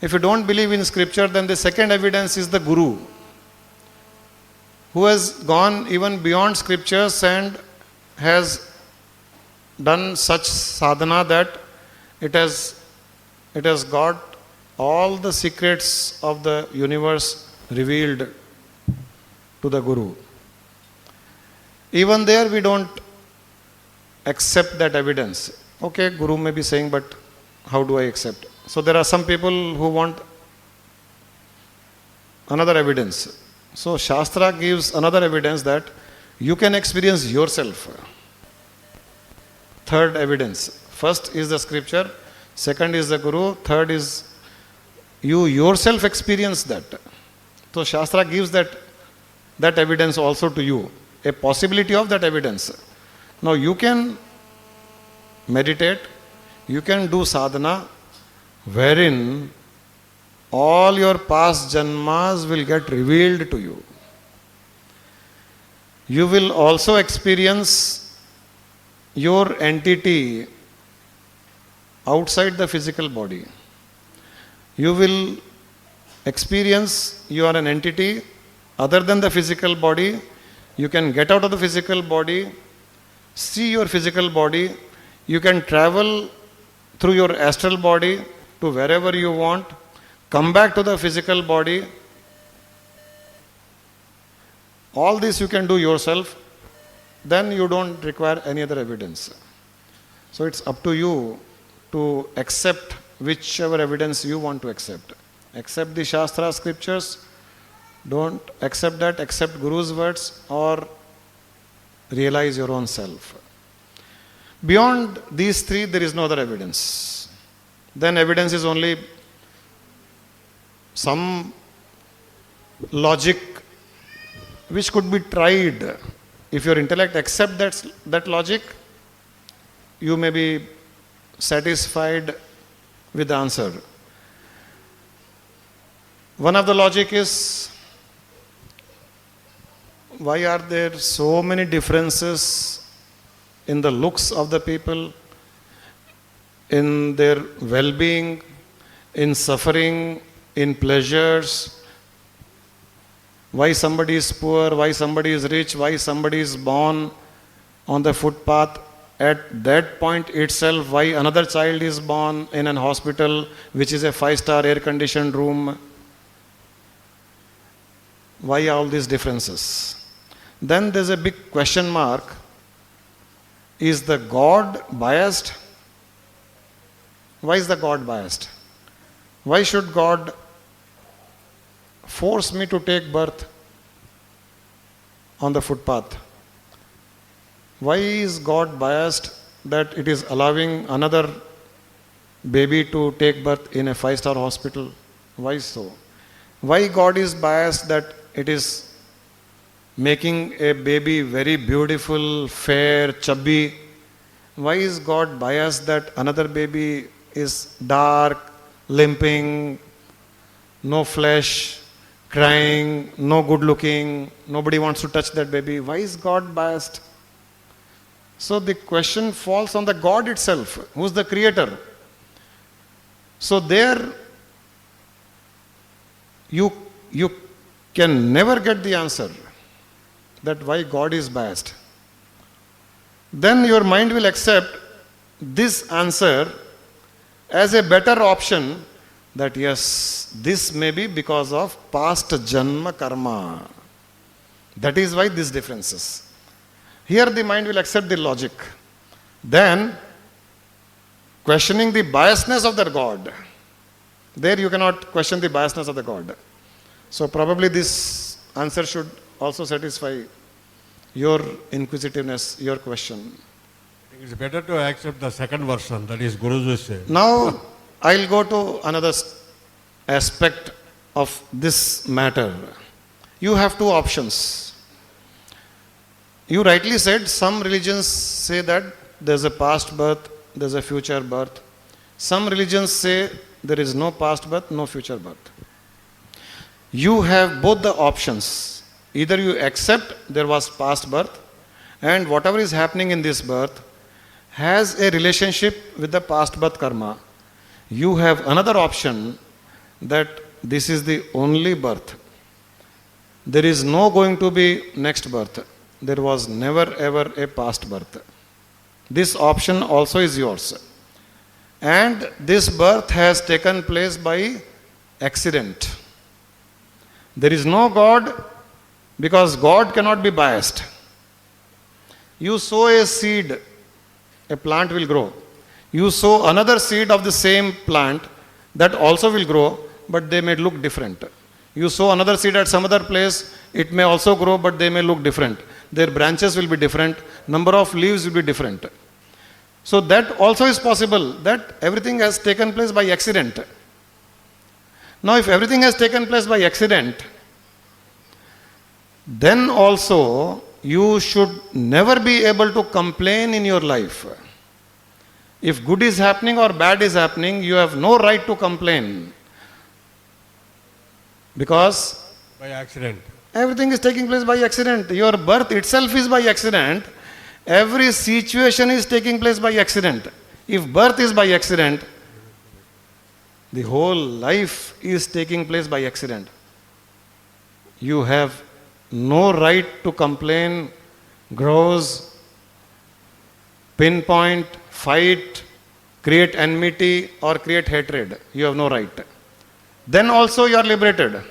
If you don't believe in scripture, then the second evidence is the Guru, who has gone even beyond scriptures and has done such sadhana that it has got all the secrets of the universe revealed to the Guru. Even there we don't accept that evidence. Okay, Guru may be saying, but how do I accept? So there are some people who want another evidence. So Shastra gives another evidence that you can experience yourself. Third evidence. First is the scripture, second is the Guru, third is you yourself experience that. So Shastra gives that evidence also to you, a possibility of that evidence. Now you can meditate, you can do sadhana, wherein all your past janmas will get revealed to you. You will also experience your entity outside the physical body. You will experience you are an entity other than the physical body. You can get out of the physical body, see your physical body. You can travel through your astral body to wherever you want, come back to the physical body. All this you can do yourself, then you don't require any other evidence. So it's up to you to accept whichever evidence you want to accept. Accept the Shastra scriptures, don't accept that, accept Guru's words, or realize your own self. Beyond these three, there is no other evidence. Then evidence is only some logic which could be tried. If your intellect accepts that logic, you may be satisfied with the answer. One of the logic is, why are there so many differences in the looks of the people, in their well-being, in suffering, in pleasures? Why somebody is poor, why somebody is rich, why somebody is born on the footpath at that point itself, why another child is born in an hospital which is a 5-star air-conditioned room? Why all these differences? Then there's a big question mark. Is the God biased? Why is the God biased? Why should God force me to take birth on the footpath? Why is God biased that it is allowing another baby to take birth in a 5-star hospital? Why so? Why God is biased that it is making a baby very beautiful, fair, chubby? Why is God biased that another baby is dark, limping, no flesh, crying, no good looking, nobody wants to touch that baby? Why is God biased? So the question falls on the God itself, who is the creator. So there you can never get the answer that why God is biased. Then your mind will accept this answer as a better option, that yes, this may be because of past janma karma. That is why these differences. Here the mind will accept the logic. Then, questioning the biasness of the God. There you cannot question the biasness of the God. So probably this answer should also satisfy your inquisitiveness, your question. It's better to accept the second version, that is Guruji's say. Now, I'll go to another aspect of this matter. You have two options. You rightly said some religions say that there's a past birth, there's a future birth. Some religions say there is no past birth, no future birth. You have both the options. Either you accept there was past birth and whatever is happening in this birth has a relationship with the past birth karma. You have another option that this is the only birth. There is no going to be next birth. There was never ever a past birth. This option also is yours. And this birth has taken place by accident. There is no God because God cannot be biased. You sow a seed, a plant will grow. You sow another seed of the same plant, that also will grow, but they may look different. You sow another seed at some other place, it may also grow, but they may look different. Their branches will be different, number of leaves will be different. So that also is possible, that everything has taken place by accident. Now if everything has taken place by accident, then also you should never be able to complain in your life. If good is happening or bad is happening, you have no right to complain. Because By accident. everything is taking place by accident. Your birth itself is by accident. Every situation is taking place by accident. If birth is by accident, the whole life is taking place by accident. You have no right to complain, grouse, pinpoint, fight, create enmity or create hatred. You have no right. Then also you are liberated.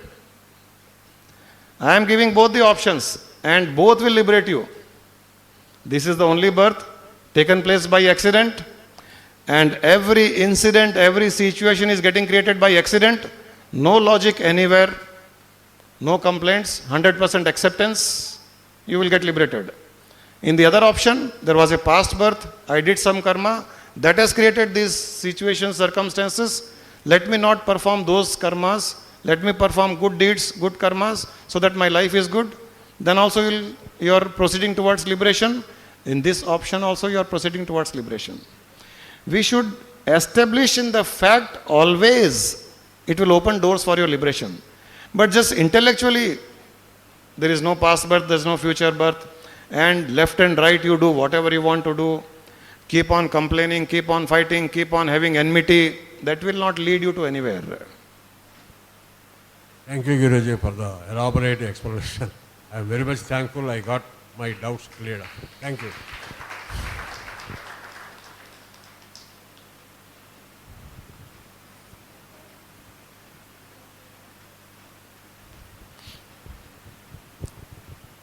I am giving both the options and both will liberate you. This is the only birth, taken place by accident, and every incident, every situation is getting created by accident, no logic anywhere, no complaints, 100% acceptance, you will get liberated. In the other option, there was a past birth, I did some karma, that has created these situations, circumstances. Let me not perform those karmas, let me perform good deeds, good karmas, so that my life is good. Then also you are proceeding towards liberation. In this option also you are proceeding towards liberation. We should establish in the fact always, it will open doors for your liberation. But just intellectually, there is no past birth, there is no future birth, and left and right you do whatever you want to do, keep on complaining, keep on fighting, keep on having enmity, that will not lead you to anywhere. Thank you, Guruji, for the elaborate explanation. I am very much thankful I got my doubts cleared up. Thank you.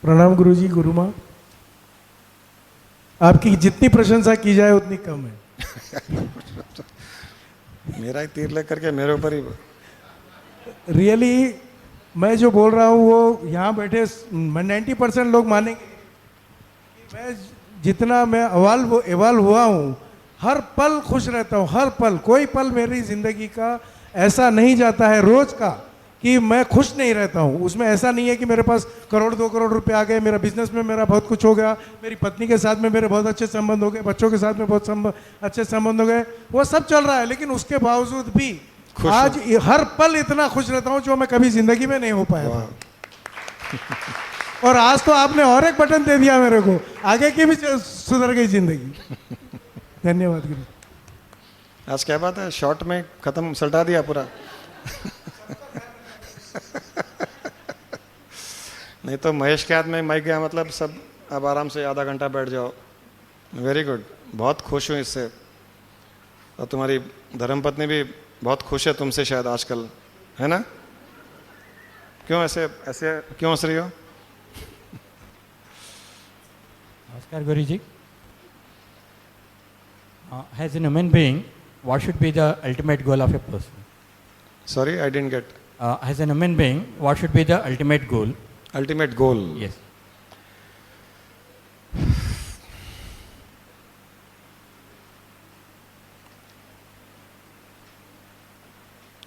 प्रणाम गुरुजी, गुरु माँ। आपकी जितनी प्रशंसा की जाए उतनी कम है। मेरा ही तीर लेकर के मेरे ऊपर ही। रियली मैं जो बोल रहा हूँ वो यहाँ बैठे 90% लोग मानेंगे कि मैं जितना मैं इवाल्व हुआ हूँ, हर पल खुश रहता हूँ, हर पल। कोई पल मेरी ज़िंदगी का ऐसा नहीं जाता है रोज़ का कि मैं खुश नहीं रहता हूँ। उसमें ऐसा नहीं है कि मेरे पास करोड़ 2 करोड़ रुपए आ गए, मेरा बिजनेस में मेरा बहुत कुछ हो गया, मेरी पत्नी के साथ में मेरे बहुत अच्छे संबंध हो गए, बच्चों के साथ में बहुत अच्छे संबंध हो गए, वो सब चल रहा है। लेकिन उसके बावजूद भी आज हर पल इतना खुश रहता हूँ जो मैं कभी जिंदगी में नहीं हो पाया था। और आज तो आपने और एक बटन दे दिया मेरे को, आगे की भी सुधर गई जिंदगी। धन्यवाद गुरु। आज क्या बात है, शॉर्ट में खत्म, सल्टा दिया पूरा। नहीं तो महेश के हाथ में माइक गया मतलब सब अब आराम से आधा घंटा बैठ जाओ। वेरी गुड, बहुत खुश हूँ इससे। और तुम्हारी धर्मपत्नी भी बहुत खुश है तुमसे शायद आजकल, है ना? क्यों ऐसे ऐसे क्यों हंस रही हो? Namaskar Guruji. As a human being, what should be the ultimate goal of a person? Sorry, I didn't get. As a human being, what should be the ultimate goal? Ultimate goal. Yes.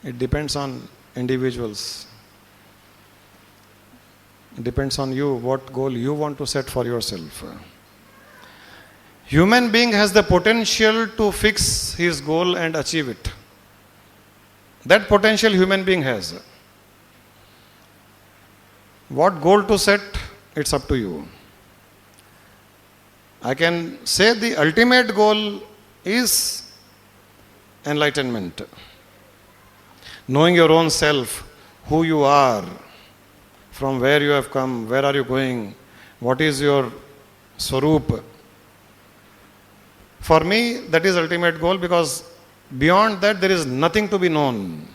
It depends on individuals. It depends on you, what goal you want to set for yourself. Human being has the potential to fix his goal and achieve it. That potential human being has. What goal to set, it's up to you. I can say the ultimate goal is enlightenment. Knowing your own self, who you are, from where you have come, where are you going, what is your swarup. For me, that is ultimate goal, because beyond that there is nothing to be known.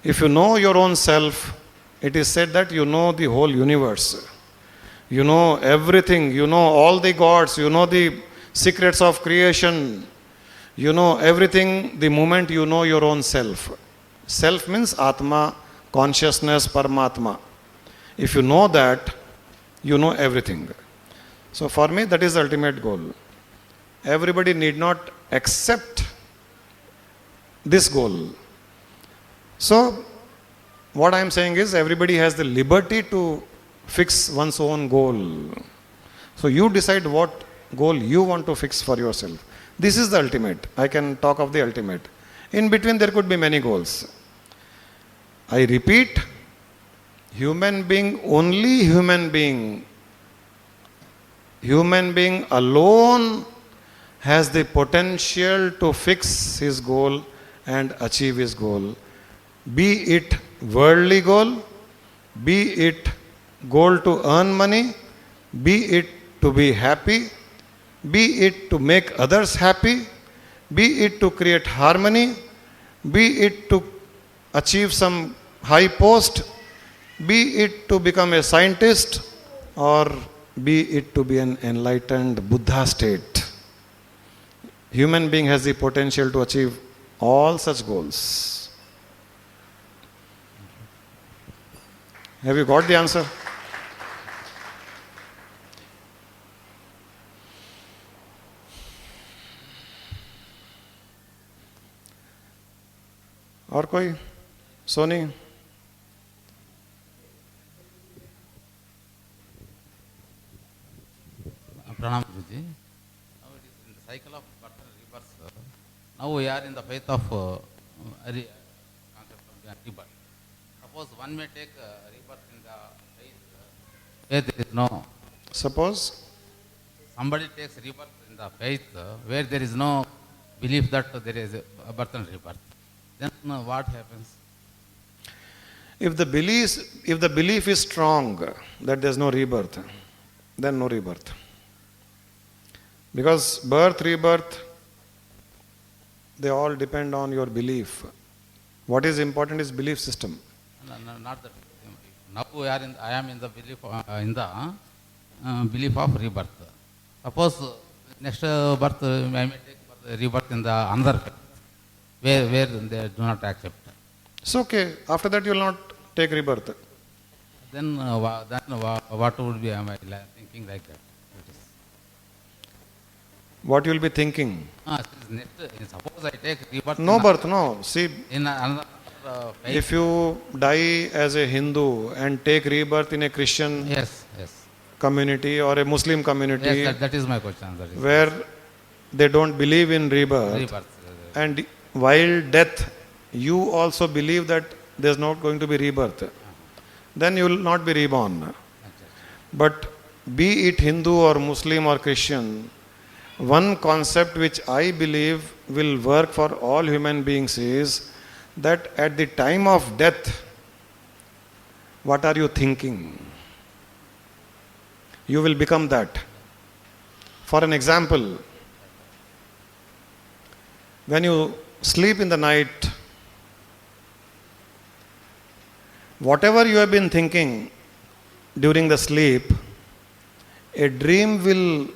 If you know your own self, it is said that you know the whole universe. You know everything, you know all the gods, you know the secrets of creation, you know everything the moment you know your own self. Self means Atma, consciousness, Paramatma. If you know that, you know everything. So for me, that is the ultimate goal. Everybody need not accept this goal. So, what I am saying is, everybody has the liberty to fix one's own goal. So you decide what goal you want to fix for yourself. This is the ultimate. I can talk of the ultimate. In between there could be many goals. I repeat, human being, only human being alone has the potential to fix his goal and achieve his goal. Be it worldly goal, be it goal to earn money, be it to be happy, be it to make others happy, be it to create harmony, be it to achieve some high post, be it to become a scientist, or be it to be an enlightened Buddha state. human being has the potential to achieve all such goals. Have you got the answer? और कोई? Soni? Pranam Guruji. Now it is in the cycle of birth and rebirth. Now we are in the faith of concept of rebirth. Suppose one may take rebirth in the faith where there is no. Suppose Somebody takes rebirth in the faith where there is no belief that there is a birth and rebirth. Then what happens? if the belief is strong that there is no rebirth, then no rebirth. Because birth, rebirth, they all depend on your belief. What is important is belief system. No, not that. Now I am in the belief of rebirth. Suppose next birth I may take rebirth in the another faith, where they do not accept. It's okay. After that you will not take rebirth. Then what would be am I thinking like that? That is. What you will be thinking? Suppose I take rebirth. No birth, no. See, In another faith. if you die as a Hindu and take rebirth in a Christian Yes. community or a Muslim community Yes, that is my question. That is where they don't believe in rebirth, rebirth. and while death you also believe that there's not going to be rebirth, then you will not be reborn. But be it Hindu or Muslim or Christian, one concept which I believe will work for all human beings is that at the time of death, what are you thinking? You will become that. For an example, when you sleep in the night, whatever you have been thinking during the sleep, a dream will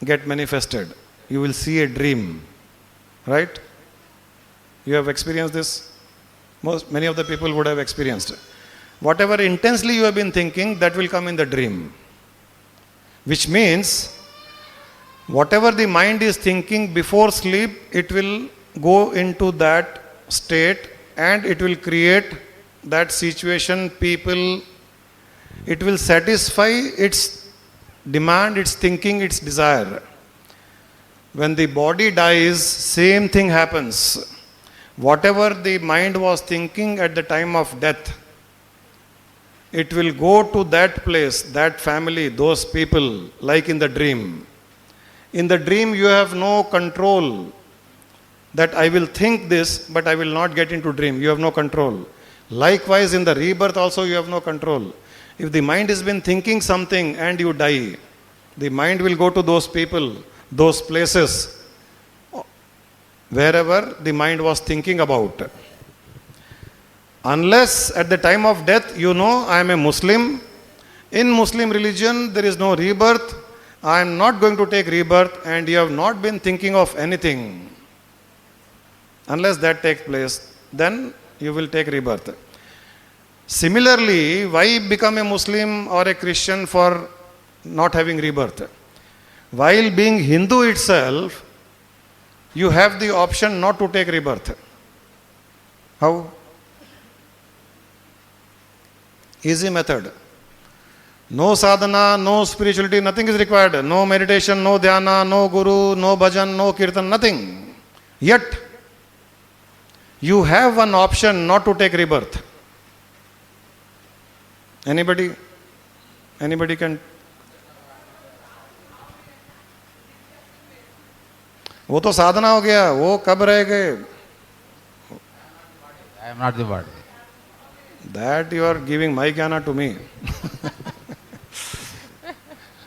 get manifested. You will see a dream, right? You have experienced this? Many of the people would have experienced it. Whatever intensely you have been thinking, that will come in the dream. Which means, whatever the mind is thinking before sleep, it will go into that state and it will create that situation, people, it will satisfy its demand, its thinking, its desire. When the body dies, same thing happens. Whatever the mind was thinking at the time of death, it will go to that place, that family, those people, like in the dream. In the dream, you have no control that I will think this, but I will not get into dream. You have no control. Likewise, in the rebirth also, you have no control. If the mind has been thinking something and you die, the mind will go to those people, those places, wherever the mind was thinking about. Unless at the time of death, you know, I am a Muslim. In Muslim religion, there is no rebirth. I am not going to take rebirth, and you have not been thinking of anything. Unless that takes place, then you will take rebirth. Similarly, why become a Muslim or a Christian for not having rebirth? While being Hindu itself, you have the option not to take rebirth. How? Easy method. No sadhana, no spirituality, nothing is required. No meditation, no dhyana, no guru, no bhajan, no kirtan, nothing. Yet, you have one option not to take rebirth. Anybody can? वो तो साधना हो गया, वो कब रह गए? I am not the body. That you are giving my jnana to me.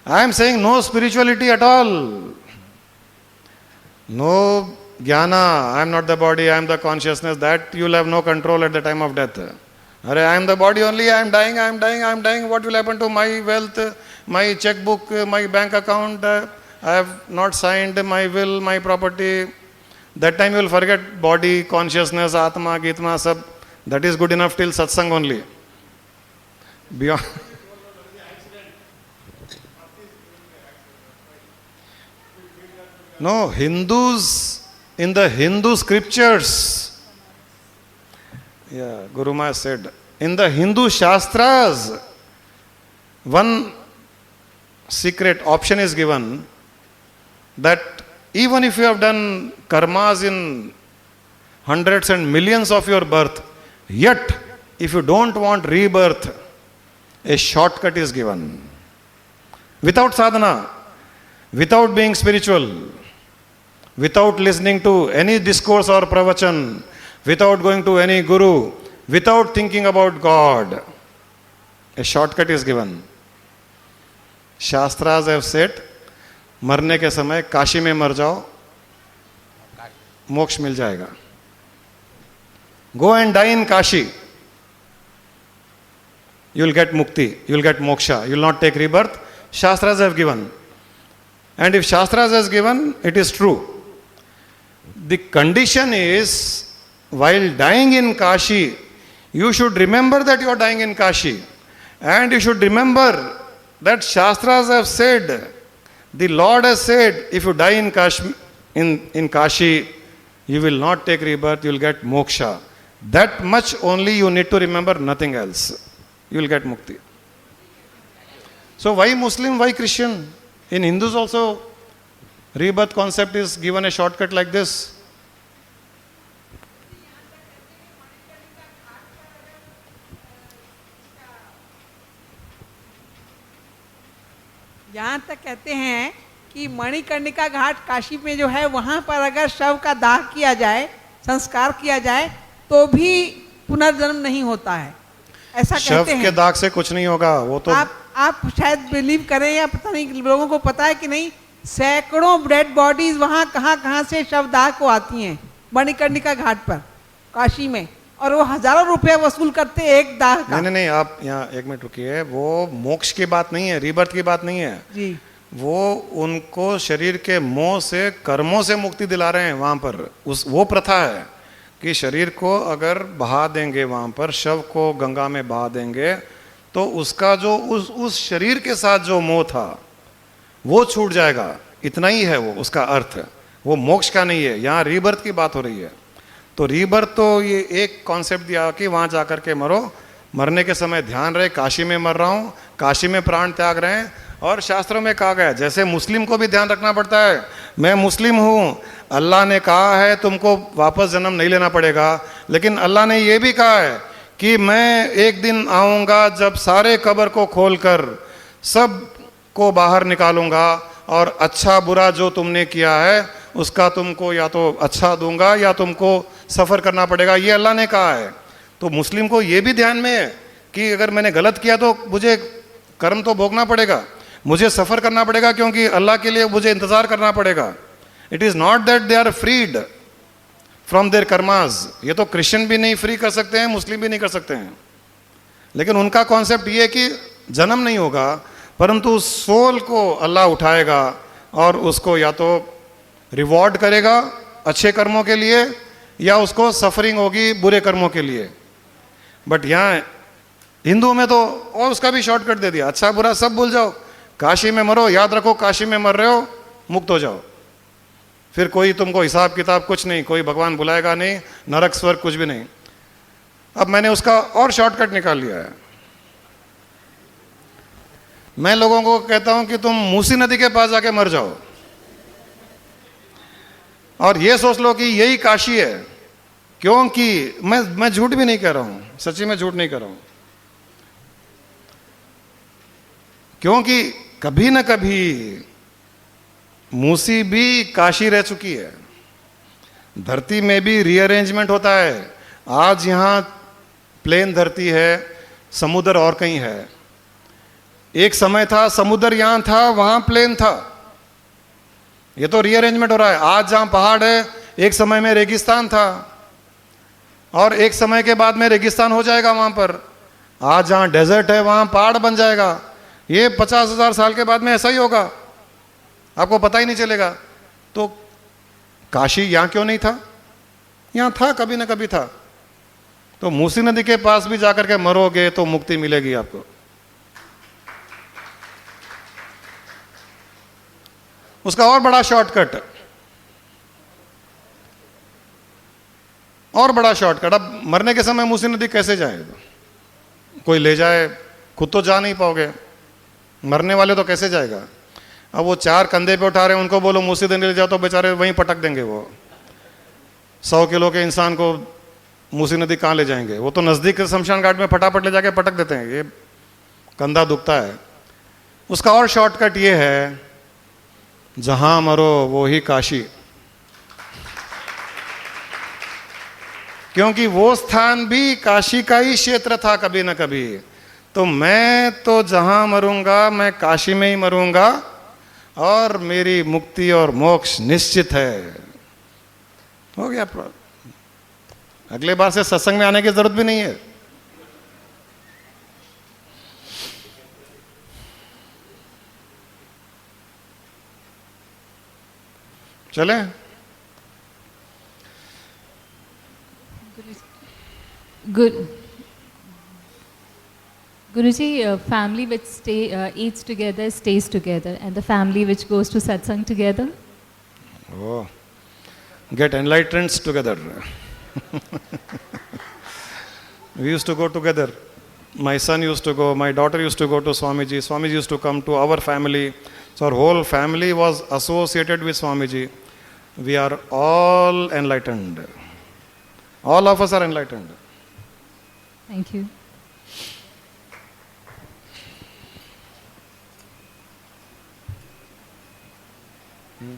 I am saying no spirituality at all. No jnana, I am not the body, I am the consciousness, that you will have no control at the time of death. I am the body only, I am dying, what will happen to my wealth, my checkbook, my bank account, I have not signed my will, my property. That time you will forget body, consciousness, Atma, Gitma, sab. That is good enough till satsang only. Beyond. No, Hindus, in the Hindu scriptures, yeah, Guru Maharaj said, in the Hindu Shastras, one secret option is given that even if you have done karmas in hundreds and millions of your birth, yet if you don't want rebirth, a shortcut is given. Without sadhana, without being spiritual, without listening to any discourse or pravachan, without going to any guru, without thinking about God, a shortcut is given. Shastras have said, मरने के समय काशी में मर जाओ, मोक्ष मिल जाएगा. Go and die in Kashi. You will get mukti, you will get moksha, you will not take rebirth. Shastras have given. And if Shastras has given, it is true. The condition is, while dying in Kashi, you should remember that you are dying in Kashi. And you should remember that Shastras have said, the Lord has said, if you die in Kashi, you will not take rebirth, you will get moksha. That much only you need to remember, nothing else. You will get mukti. So why Muslim, why Christian? In Hindus also, rebirth concept is given a shortcut like this. यहाँ तक कहते हैं कि मणिकर्णिका घाट काशी में जो है, वहाँ पर अगर शव का दाह किया जाए, संस्कार किया जाए, तो भी पुनर्जन्म नहीं होता है, ऐसा कहते हैं. शव के दाग से कुछ नहीं होगा, वो तो आप शायद बिलीव करें या पता नहीं, लोगों को पता है कि नहीं, सैकड़ों डेड बॉडीज वहाँ कहाँ से शव दाह को आती हैं मणिकर्णिका घाट पर काशी में, और वो हजारों रुपए वसूल करते एक दाह का. नहीं, आप यहाँ एक मिनट रुकिए. वो मोक्ष की बात नहीं है, रीबर्थ की बात नहीं है जी. वो उनको शरीर के मोह से, कर्मों से मुक्ति दिला रहे हैं वहां पर. वो प्रथा है कि शरीर को अगर बहा देंगे, वहां पर शव को गंगा में बहा देंगे, तो उसका जो उस शरीर के साथ जो मोह था वो छूट जाएगा. इतना ही है वो, उसका अर्थ. वो मोक्ष का नहीं है. यहाँ रीबर्थ की बात हो रही है. तो रीबर्थ तो ये एक कॉन्सेप्ट दिया कि वहां जाकर के मरो, मरने के समय ध्यान रहे काशी में मर रहा हूं, काशी में प्राण त्याग रहे हैं. और शास्त्रों में कहा गया, जैसे मुस्लिम को भी ध्यान रखना पड़ता है, मैं मुस्लिम हूं, अल्लाह ने कहा है तुमको वापस जन्म नहीं लेना पड़ेगा, लेकिन अल्लाह ने यह भी कहा है कि मैं एक दिन आऊंगा जब सारे कब्र को खोलकर सब को बाहर निकालूंगा, और अच्छा बुरा जो तुमने किया है उसका तुमको या तो अच्छा दूंगा या तुमको सफ़र करना पड़ेगा. ये अल्लाह ने कहा है. तो मुस्लिम को ये भी ध्यान में है कि अगर मैंने गलत किया तो मुझे कर्म तो भोगना पड़ेगा, मुझे सफ़र करना पड़ेगा, क्योंकि अल्लाह के लिए मुझे इंतज़ार करना पड़ेगा. It is not that they are freed from their karmas. ये तो क्रिश्चियन भी नहीं फ्री कर सकते हैं, मुस्लिम भी नहीं कर सकते हैं. लेकिन उनका कॉन्सेप्ट ये है कि जन्म नहीं होगा, परंतु सोल को अल्लाह उठाएगा और उसको या तो रिवॉर्ड करेगा अच्छे कर्मों के लिए, या उसको सफरिंग होगी बुरे कर्मों के लिए. बट यहाँ हिंदुओं में तो और उसका भी शॉर्टकट दे दिया, अच्छा बुरा सब भूल जाओ, काशी में मरो, याद रखो काशी में मर रहे हो, मुक्त हो जाओ, फिर कोई तुमको हिसाब किताब कुछ नहीं, कोई भगवान बुलाएगा नहीं, नरक स्वर्ग कुछ भी नहीं. अब मैंने उसका और शॉर्टकट निकाल लिया है. मैं लोगों को कहता हूं कि तुम मूसी नदी के पास जाके मर जाओ और ये सोच लो कि यही काशी है. क्योंकि मैं झूठ भी नहीं कह रहा हूं, सच्ची में झूठ नहीं कर रहा हूं, क्योंकि कभी ना कभी मूसी भी काशी रह चुकी है. धरती में भी रीअरेंजमेंट होता है. आज यहां प्लेन धरती है, समुद्र और कहीं है. एक समय था समुद्र यहां था, वहां प्लेन था. ये तो रीअरेंजमेंट हो रहा है. आज जहां पहाड़ है, एक समय में रेगिस्तान था, और एक समय के बाद में रेगिस्तान हो जाएगा वहां पर. आज जहां डेजर्ट है, वहां पहाड़ बन जाएगा. ये 50,000 साल के बाद में ऐसा ही होगा. आपको पता ही नहीं चलेगा। तो काशी यहां क्यों नहीं था? यहां था, कभी ना कभी था। तो मूसी नदी के पास भी जाकर के मरोगे तो मुक्ति मिलेगी आपको। उसका और बड़ा शॉर्टकट, और बड़ा शॉर्टकट, अब मरने के समय मूसी नदी कैसे जाए? कोई ले जाए, खुद तो जा नहीं पाओगे, मरने वाले तो कैसे जाएगा? अब वो 4 कंधे पे उठा रहे हैं, उनको बोलो मूसी नदी ले जाओ तो बेचारे वहीं पटक देंगे। वो 100 किलो के इंसान को मूसी नदी कहाँ ले जाएंगे? वो तो नजदीक के शमशान घाट में फटाफट ले जाके पटक देते हैं, ये कंधा दुखता है। उसका और शॉर्टकट ये है, जहां मरो वो ही काशी, क्योंकि वो स्थान भी काशी का ही क्षेत्र था कभी ना कभी। तो मैं तो जहां मरूंगा मैं काशी में ही मरूंगा, और मेरी मुक्ति और मोक्ष निश्चित है। हो गया। अगले बार से सत्संग में आने की जरूरत भी नहीं है। चले? Guruji, family which eats together stays together, and the family which goes to satsang together? Oh, get enlightened together. We used to go together. My son used to go, my daughter used to go to Swamiji. Swamiji used to come to our family. So our whole family was associated with Swamiji. We are all enlightened. All of us are enlightened. Thank you. Hmm.